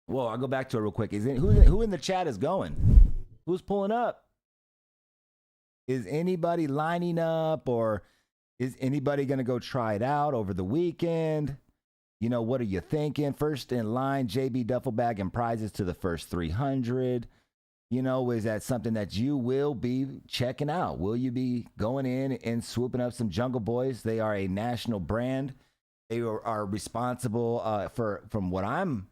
A: Whoa, I'll go back to it real quick. Who in the chat is going? Who's pulling up? Is anybody lining up, or is anybody going to go try it out over the weekend? You know, what are you thinking? First in line, JB Duffel Bag and prizes to the first 300. You know, is that something that you will be checking out? Will you be going in and swooping up some Jungle Boys? They are a national brand. They are responsible for, from what I'm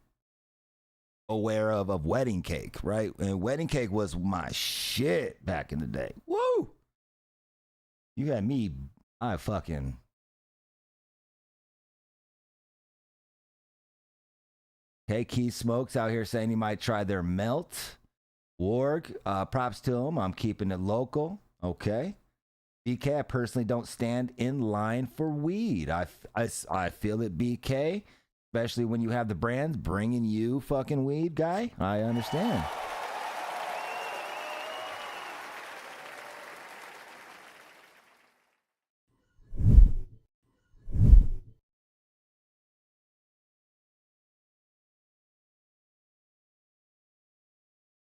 A: aware of wedding cake, right? And wedding cake was my shit back in the day. Woo! You got me, I fucking... Okay, Key Smokes out here saying he might try their melt. Warg, props to him. I'm keeping it local. Okay. BK, I personally don't stand in line for weed. I feel it, BK. Especially when you have the brands bringing you fucking weed, guy. I understand.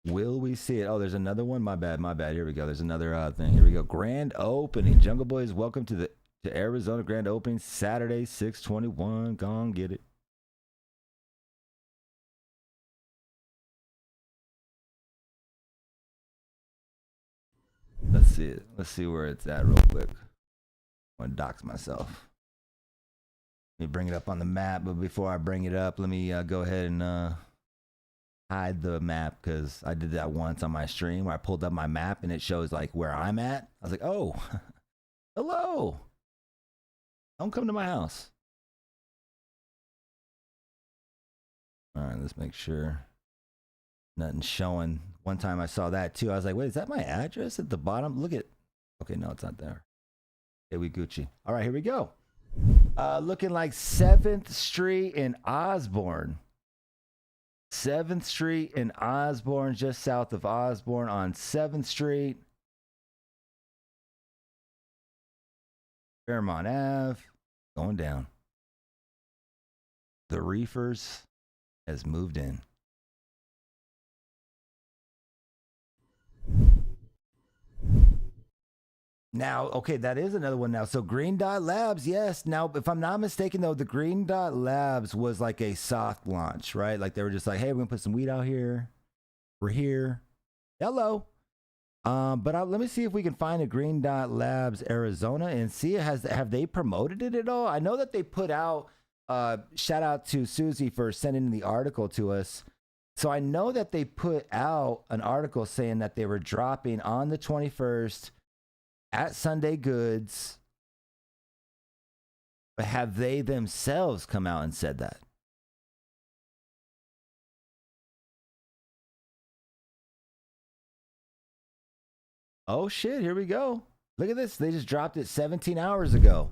A: Will we see it? Oh, there's another one. My bad. Here we go. There's another thing. Here we go. Grand opening. Jungle Boys, welcome to Arizona grand opening Saturday, 6/21. Go on, get it. Let's see it. Let's see where it's at real quick. I'm gonna dox myself. Let me bring it up on the map, but before I bring it up, let me go ahead and hide the map, because I did that once on my stream where I pulled up my map and it shows like where I'm at. I was like, oh, hello. Don't come to my house. All right, let's make sure nothing's showing. One time I saw that too. I was like, wait, is that my address at the bottom? Look at, okay, no, it's not there. Okay, we Gucci. All right, here we go. Looking like 7th Street in Osborne. 7th Street in Osborne, just south of Osborne on 7th Street. Fairmont Ave, going down. The Reefers has moved in. Now, okay, that is another one now. So Green Dot Labs, yes. Now, if I'm not mistaken, though, the Green Dot Labs was like a soft launch, right? Like they were just like, hey, we're going to put some weed out here. We're here. Hello. But let me see if we can find a Green Dot Labs Arizona and see, have they promoted it at all? I know that they put out, shout out to Susie for sending the article to us. So I know that they put out an article saying that they were dropping on the 21st at Sunday Goods, but have they themselves come out and said that? Oh shit, here we go. Look at this. They just dropped it 17 hours ago.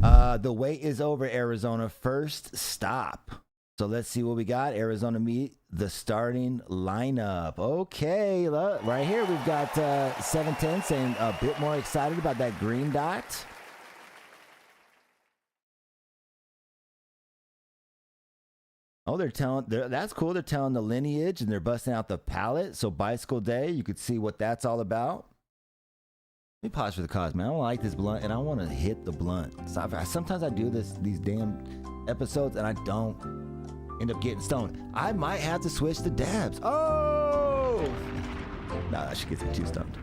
A: The wait is over, Arizona. First stop. So let's see what we got. Arizona meet the starting lineup. Okay, look, right here we've got 710 saying a bit more excited about that green dot. Oh, that's cool. They're telling the lineage and they're busting out the palette. So bicycle day, you could see what that's all about. Let me pause for the cause, man. I don't like this blunt and I want to hit the blunt. So sometimes I do these damn episodes and I don't end up getting stoned. I might have to switch to dabs. Oh! Nah, that shit gets me too stoned.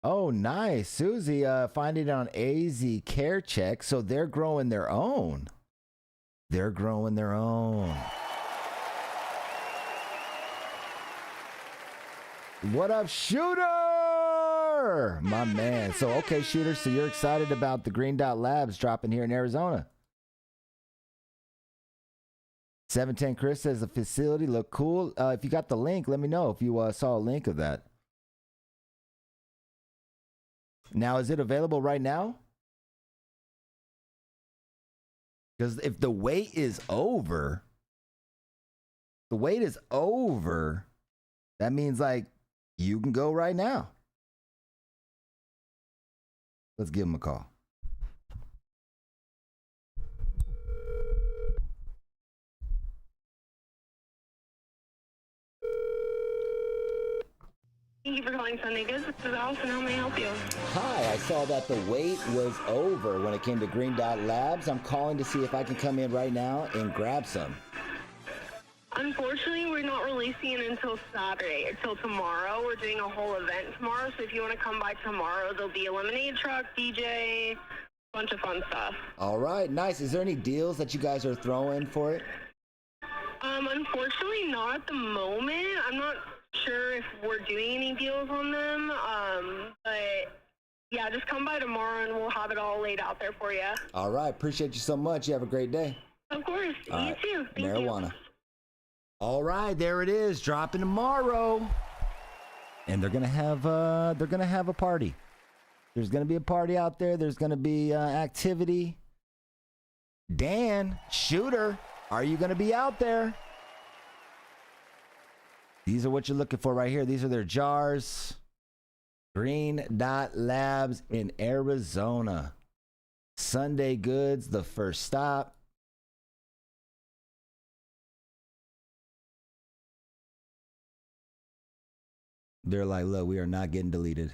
A: Oh, nice. Susie, finding it on AZ Care Check. So they're growing their own. They're growing their own. What up, Shooter? My man. So, okay, Shooter, so you're excited about the Green Dot Labs dropping here in Arizona. 710 Chris says the facility look cool. If you got the link, let me know if you saw a link of that. Now, is it available right now? Because if the wait is over, that means like you can go right now. Let's give him a call.
H: Thank you for calling Sunday Goods. This is Allison. How may I help you?
A: Hi, I saw that the wait was over when it came to Green Dot Labs. I'm calling to see if I can come in right now and grab some.
H: Unfortunately, we're not releasing it until Saturday, until tomorrow. We're doing a whole event tomorrow, so if you want to come by tomorrow, there'll be a lemonade truck, DJ, bunch of fun stuff.
A: All right, nice. Is there any deals that you guys are throwing for it?
H: Unfortunately, not at the moment. I'm not sure if we're doing any deals on them, but yeah, just come by tomorrow and we'll have it all laid out there for you.
A: All right, appreciate you so much. You have a great day.
H: Of course,
A: all
H: you
A: right.
H: too. Thank
A: Marijuana.
H: you.
A: All right, there it is, dropping tomorrow, and they're gonna have a party. There's gonna be a party out there. There's gonna be activity. Dan, Shooter, are you gonna be out there? These are what you're looking for right here. These are their jars. Green Dot Labs in Arizona. Sunday Goods, the first stop. They're like, look, we are not getting deleted.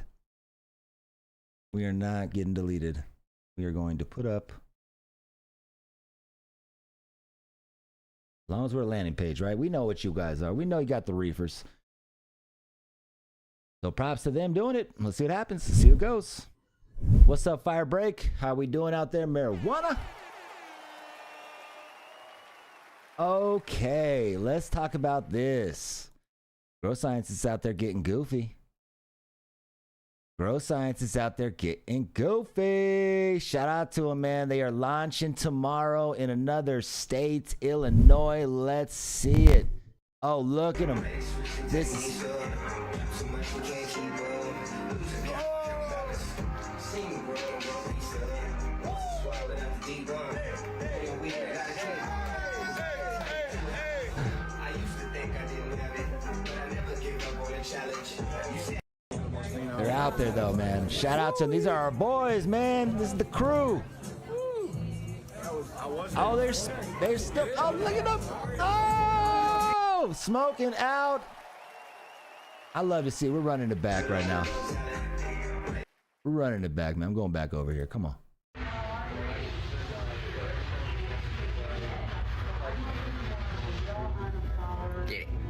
A: We are not getting deleted. We are going to put up, as long as we're a landing page, right? We know what you guys are. We know you got the reefers. So props to them doing it. Let's see what happens. Let's see how it goes. What's up, Fire Break? How we doing out there? Marijuana? Okay, let's talk about this. Grow Science is out there getting goofy. Grow Science is out there getting goofy. Shout out to them, man. They are launching tomorrow in another state, Illinois. Let's see it. Oh, look at them. This is... They're out there though, man. Shout out to them. These are our boys, man. This is the crew. Oh, they're still. Oh, look at them. Oh, smoking out. I love to see it. We're running it back right now. We're running it back, man. I'm going back over here. Come on.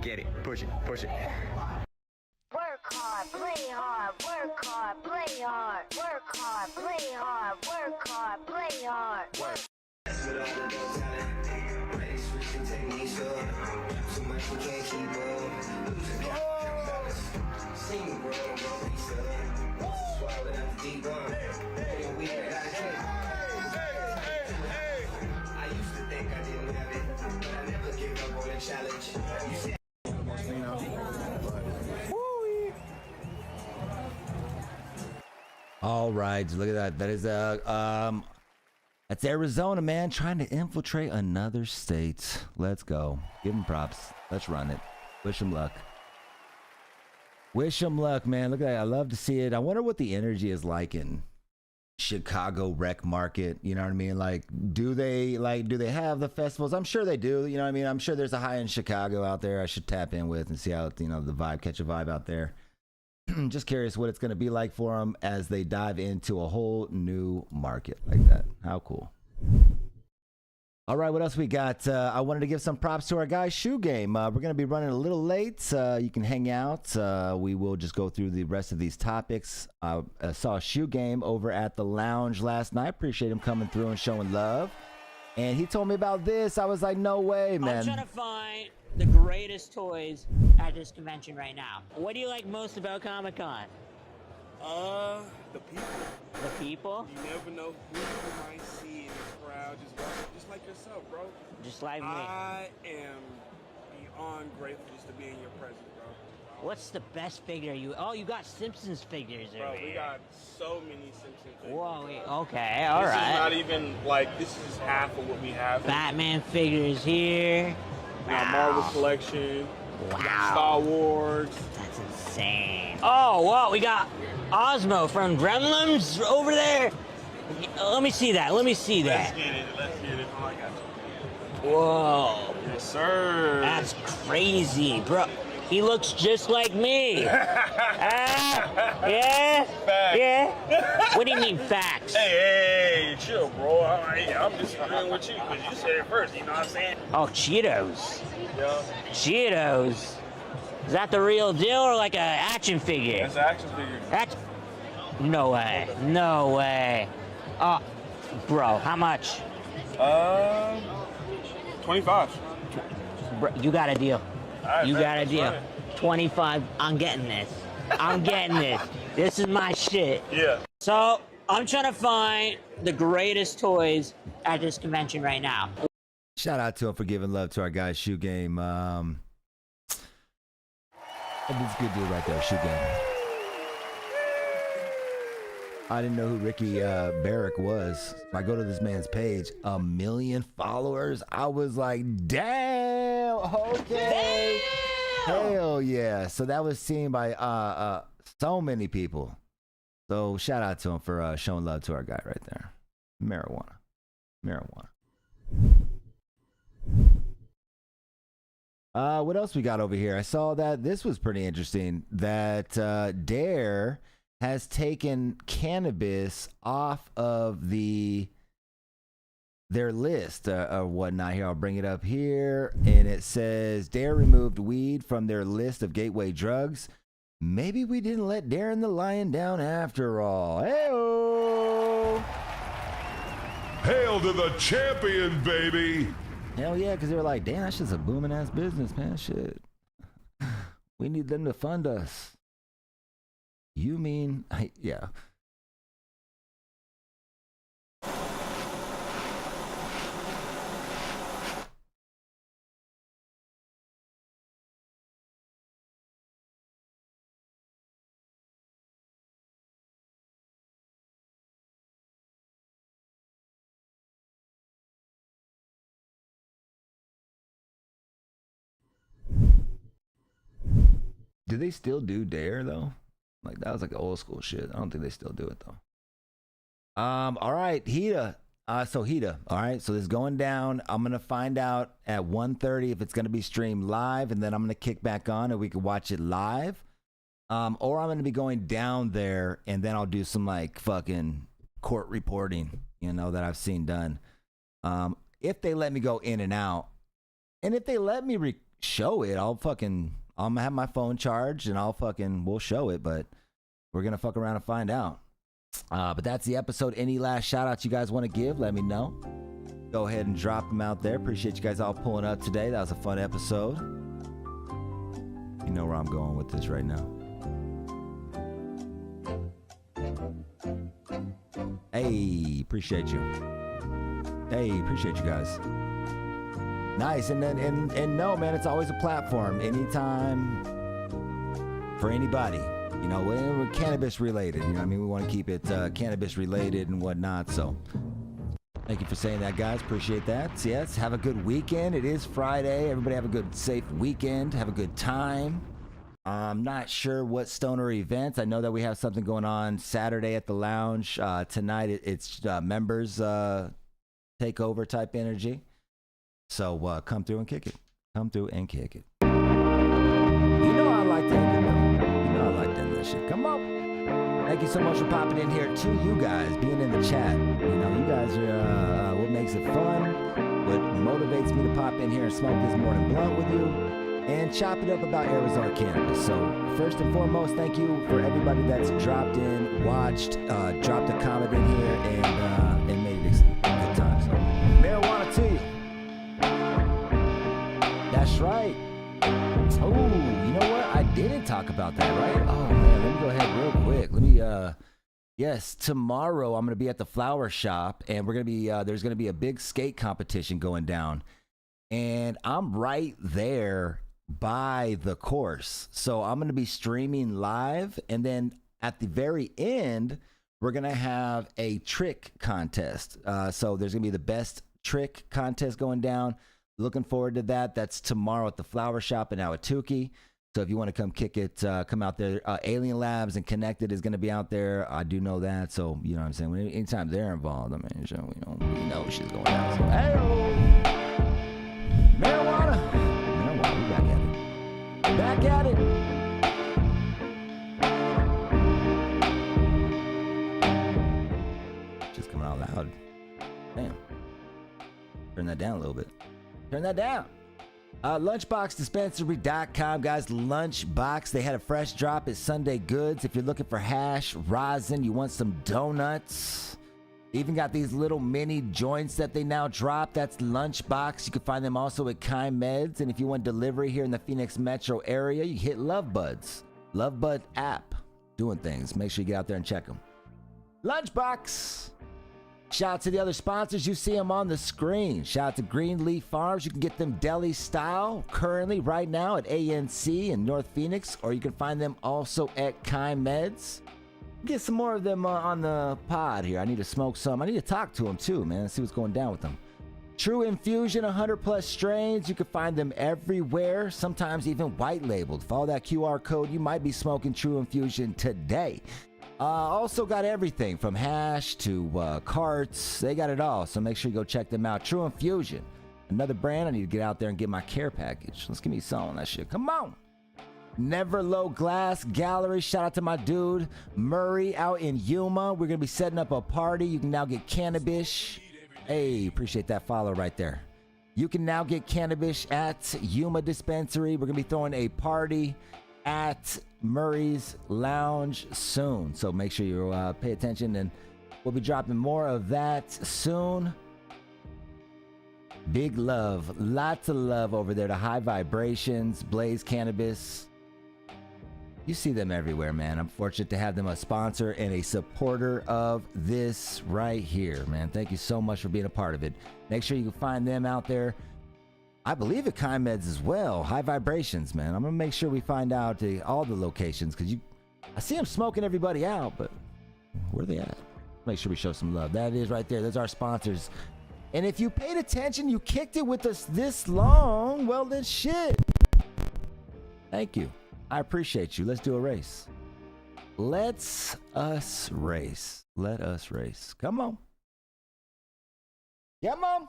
B: Get it, push it.
I: Work hard, play hard, work hard, play hard, work hard, play hard, work hard, play hard.
A: All right, look at that. That is that's Arizona, man, trying to infiltrate another state. Let's go. Give them props. Let's run it. Wish them luck. Wish them luck, man. Look at that. I love to see it. I wonder what the energy is like in Chicago rec market. You know what I mean? Like, do they have the festivals? I'm sure they do. You know what I mean? I'm sure there's a high in Chicago out there I should tap in with and see how, the vibe, catch a vibe out there. Just curious what it's going to be like for them as they dive into a whole new market like that. How cool. All right, what else we got? I wanted to give some props to our guys' shoe game. We're going to be running a little late. You can hang out. We will just go through the rest of these topics. I saw a shoe game over at the lounge last night. Appreciate him coming through and showing love. And he told me about this. I was like, no way, man.
J: I'm trying to find the greatest toys at this convention right now. What do you like most about Comic-Con?
K: The people.
J: The people?
K: You never know who you might see in the crowd just like yourself, bro.
J: Just like me.
K: I am beyond grateful just to be in your presence, bro.
J: What's the best figure you... Oh, you got Simpsons figures over
K: Bro,
J: here.
K: we got so many Simpsons figures.
J: Whoa, wait, okay, all right.
K: This is not even, like, this is half of what we have.
J: Batman figures here.
K: We got Marvel collection.
J: Wow.
K: We got Star Wars.
J: That's insane. Oh, wow, we got Osmo from Gremlins over there. Let me see that. Let me see that.
K: Let's get it. Let's get it. Oh, I got you.
J: Whoa.
K: Yes, sir.
J: That's crazy, bro. He looks just like me. Yeah?
K: Facts.
J: Yeah? What do you mean facts?
K: Hey, chill, bro. I'm just agreeing with you because you said it first. You know what I'm saying?
J: Oh, Cheetos.
K: Yeah.
J: Cheetos. Is that the real deal or like an action figure?
K: That's an action figure.
J: No way. No way. Bro, how much?
K: 25.
J: Bro, you got a deal.
K: Right,
J: You
K: man,
J: got a
K: that's
J: deal.
K: right.
J: 25. I'm getting this. I'm getting this. This is my shit.
K: Yeah.
J: So, I'm trying to find the greatest toys at this convention right now.
A: Shout out to him for giving love to our guys' shoe game. It's a good dude right there, shoe game. I didn't know who Ricky Barrick was. I go to this man's page, 1 million followers. I was like, damn, okay. Damn. Hell yeah. So that was seen by so many people. So shout out to him for showing love to our guy right there. Marijuana. What else we got over here? I saw that this was pretty interesting. That Dare has taken cannabis off of their list or whatnot. Here, I'll bring it up here, and it says Dare removed weed from their list of gateway drugs. Maybe we didn't let Darren the Lion down after all. Hey-o!
L: Hail to the champion, baby!
A: Hell yeah, because they were like, damn, that's just a booming ass business, man. Shit. We need them to fund us. You mean, yeah. Do they still do Dare though? Like that was like old school shit. I don't think they still do it though. All right, HITA. So HITA. All right, so this is going down. I'm gonna find out at 1:30 if it's gonna be streamed live, and then I'm gonna kick back on and we can watch it live. Or I'm gonna be going down there and then I'll do some like fucking court reporting, you know, that I've seen done. If they let me go in and out, and if they let me show it, I'm gonna have my phone charged and we'll show it, but we're gonna fuck around and find out. But that's the episode. Any last shout outs you guys want to give, let me know. Go ahead and drop them out there. Appreciate you guys all pulling up today. That was a fun episode. You know where I'm going with this right now. Hey, appreciate you. Hey, appreciate you guys. Nice, and then and no, man, it's always a platform, anytime, for anybody. You know, we're cannabis related. You know, what I mean, we want to keep it cannabis related and whatnot. So, thank you for saying that, guys. Appreciate that. So, yes, have a good weekend. It is Friday. Everybody have a good, safe weekend. Have a good time. I'm not sure what stoner events. I know that we have something going on Saturday at the lounge. Tonight, it's members takeover type energy. So come through and kick it. Come through and kick it. You know I like to end it though. You know I like to end this shit. Come on. Thank you so much for popping in here to you guys, being in the chat. You know, you guys are what makes it fun, what motivates me to pop in here and smoke this morning blunt with you and chop it up about Arizona cannabis. So first and foremost, thank you for everybody that's dropped in, watched, dropped a comment in here, and made it a good time. So marijuana to you. That's right. Oh, you know what? I didn't talk about that, right? Oh man, let me go ahead real quick. Let me yes, tomorrow I'm gonna be at the flower shop, and we're gonna be there's gonna be a big skate competition going down, and I'm right there by the course. So I'm gonna be streaming live, and then at the very end, we're gonna have a trick contest. So there's gonna be the best trick contest going down. Looking forward to that. That's tomorrow at the flower shop in Ahwatukee. So if you want to come kick it, come out there. Alien Labs and Connected is going to be out there. I do know that. So, you know what I'm saying? Anytime they're involved, I mean, so, we know she's going out. So, hey, marijuana, we back at it. Just coming out loud. Damn. Turn that down a little bit. Turn that down. Lunchboxdispensary.com, guys. Lunchbox, they had a fresh drop at Sunday Goods. If you're looking for hash, rosin, you want some donuts, even got these little mini joints that they now drop. That's Lunchbox. You can find them also at HIMEDS. And if you want delivery here in the Phoenix metro area, you hit Lovebuds. Lovebud app doing things. Make sure you get out there and check them. Lunchbox. Shout out to the other sponsors. You see them on the screen. Shout out to Greenleaf Farms. You can get them deli style currently right now at ANC in North Phoenix, or you can find them also at HIMEDS. Get some more of them on the pod here. I need to smoke some. I need to talk to them too, man. See what's going down with them. True Infusion, 100 plus strains. You can find them everywhere, sometimes even white labeled. Follow that QR code. You might be smoking True Infusion today. Also got everything from hash to carts. They got it all, so make sure you go check them out. True Infusion, another brand. I need to get out there and get my care package. Let's give me some on that shit. Come on. Never Low Glass Gallery. Shout out to my dude Murray out in Yuma. We're gonna be setting up a party. You can now get cannabis. Hey, appreciate that follow right there. You can now get cannabis at Yuma Dispensary. We're gonna be throwing a party at Murray's Lounge soon, so make sure you pay attention, and we'll be dropping more of that soon. Big love, lots of love over there to High Vibrations, Blaze Cannabis. You see them everywhere, man. I'm fortunate to have them a sponsor and a supporter of this right here, man. Thank you so much for being a part of it. Make sure you can find them out there. I believe at HIMEDS as well. High Vibrations, man. I'm gonna make sure we find out all the locations, because I see them smoking everybody out, but where are they at? Make sure we show some love. That is right there. There's our sponsors. And if you paid attention, you kicked it with us this long, well then shit. Thank you. I appreciate you. Let's do a race. Let's us race. Let us race. Come on. Come on.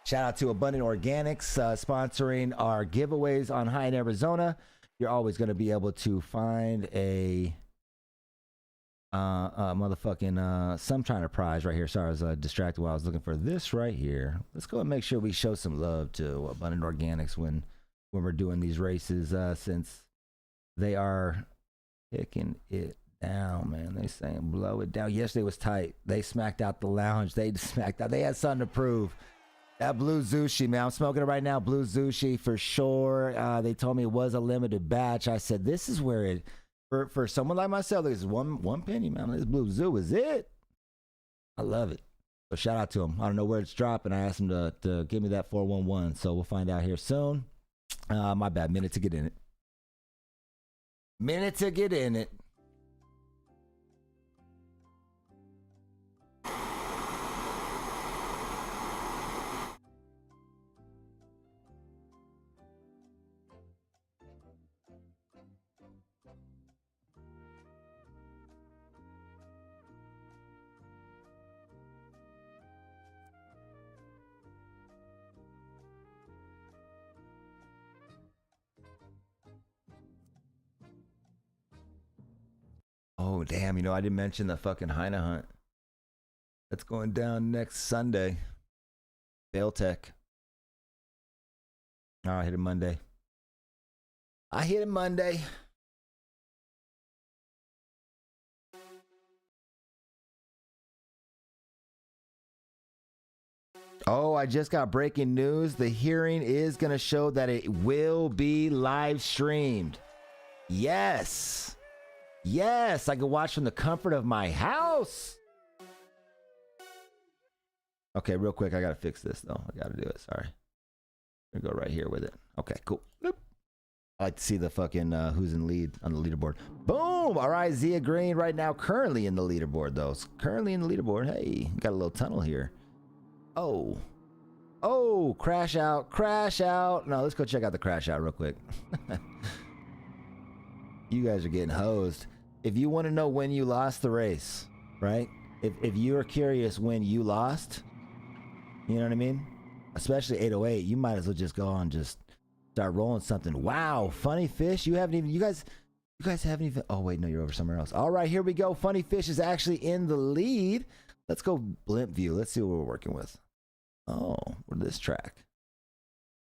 A: Shout out to Abundant Organics sponsoring our giveaways on High in Arizona. You're always going to be able to find a motherfucking some kind of prize right here. Sorry, I was distracted while I was looking for this right here. Let's go and make sure we show some love to Abundant Organics when we're doing these races, since they are picking it down, man. They saying blow it down. Yesterday was tight. They smacked out the lounge. They smacked out. They had something to prove. That Blue Zushi, man. I'm smoking it right now. Blue Zushi for sure. They told me it was a limited batch. I said, this is where it, for someone like myself, this is one penny, man. This Blue Zoo is it. I love it. So shout out to him. I don't know where it's dropping. I asked him to give me that 411. So we'll find out here soon. My bad. Minute to get in it. Minute to get in it. Oh, damn. You know, I didn't mention the fucking HINA hunt. That's going down next Sunday. Fail Tech. Oh, I hit it Monday. I hit it Monday. Oh, I just got breaking news. The hearing is going to show that it will be live streamed. Yes. Yes, I can watch from the comfort of my house. Okay, real quick, I got to fix this, though. I got to do it. Sorry. I'm going to go right here with it. Okay, cool. Boop. I like to see the fucking who's in lead on the leaderboard. Boom! All right, Zia Green right now currently in the leaderboard, though. It's currently in the leaderboard. Hey, got a little tunnel here. Oh. Oh, crash out, crash out. No, let's go check out the crash out real quick. You guys are getting hosed. If you want to know when you lost the race, right? If you are curious when you lost, you know what I mean? Especially 808, you might as well just go on, just start rolling something. Wow, Funny Fish, you guys haven't even, oh wait, no, you're over somewhere else. All right, here we go. Funny Fish is actually in the lead. Let's go blimp view. Let's see what we're working with. Oh, we're this track.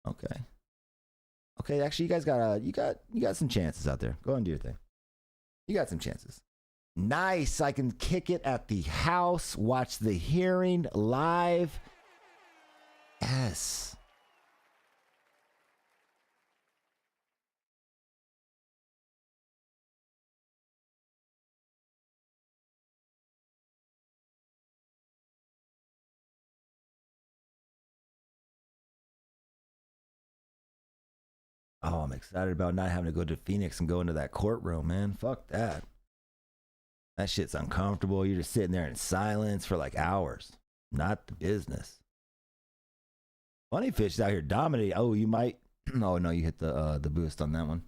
A: Okay. Okay, actually, you guys got some chances out there. Go ahead and do your thing. You got some chances. Nice. I can kick it at the house. Watch the hearing live. Yes. Oh, I'm excited about not having to go to Phoenix and go into that courtroom, man. Fuck that. That shit's uncomfortable. You're just sitting there in silence for like hours. Not the business. Funny Fish is out here dominating. Oh, you might. Oh no, you hit the boost on that one.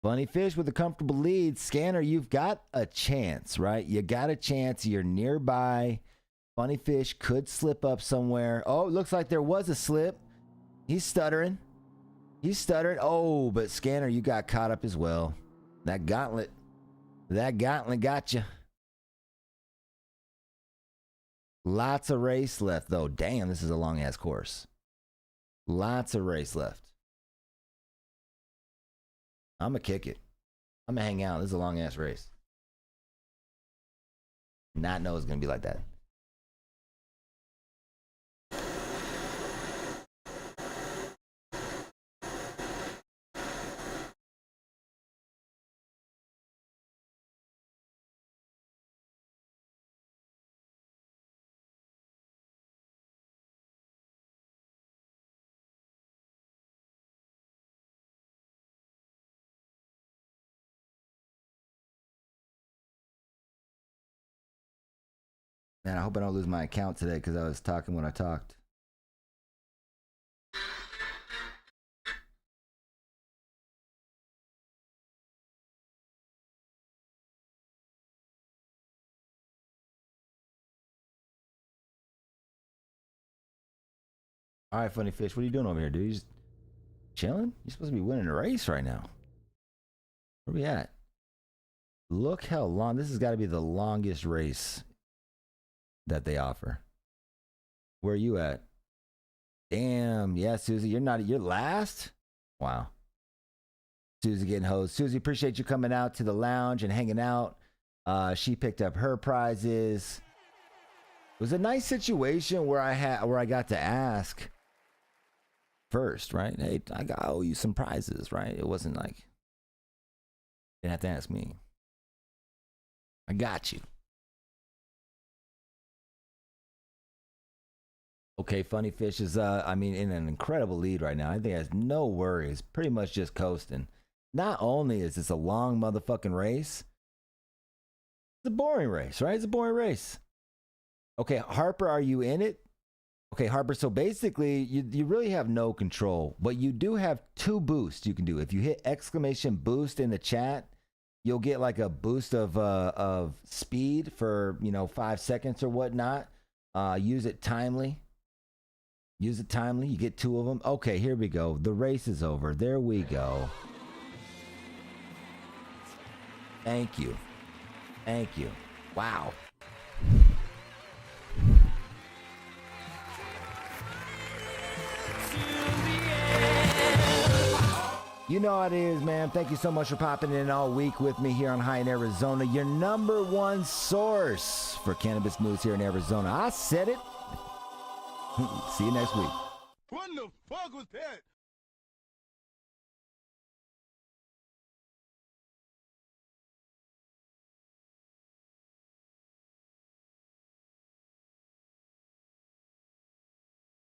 A: Funny Fish with a comfortable lead. Scanner, you've got a chance, right? You got a chance. You're nearby. Funny Fish could slip up somewhere. Oh, it looks like there was a slip. He's stuttering. He's stuttering. Oh, but Scanner, you got caught up as well. That gauntlet got you. Lots of race left, though. Damn, this is a long-ass course. Lots of race left. I'm going to kick it. I'm going to hang out. This is a long-ass race. Not know it's going to be like that. Man, I hope I don't lose my account today because I was talking when I talked. All right, Funny Fish, what are you doing over here, dude? You just chilling? You're supposed to be winning a race right now. Where we at? Look how long. This has got to be the longest race that they offer. Where are you at? Damn. Yeah, Susie, you're last? Wow. Susie getting hosed. Susie, appreciate you coming out to the lounge and hanging out. She picked up her prizes. It was a nice situation where I got to ask first, right? Hey, I owe you some prizes, right? It wasn't like you didn't have to ask me. I got you. Okay, Funny Fish is, in an incredible lead right now. I think he has no worries. Pretty much just coasting. Not only is this a long motherfucking race, it's a boring race, right? It's a boring race. Okay, Harper, are you in it? Okay, Harper, so basically, you really have no control, but you do have 2 boosts you can do. If you hit exclamation boost in the chat, you'll get like a boost of speed for, 5 seconds or whatnot. Use it timely. Use it timely. You get 2 of them. Okay, here we go. The race is over. There we go. Thank you. Thank you. Wow. You know how it is, man. Thank you so much for popping in all week with me here on High in Arizona, your number one source for cannabis news here in Arizona. I said it. See you next week.
L: What the fuck was that?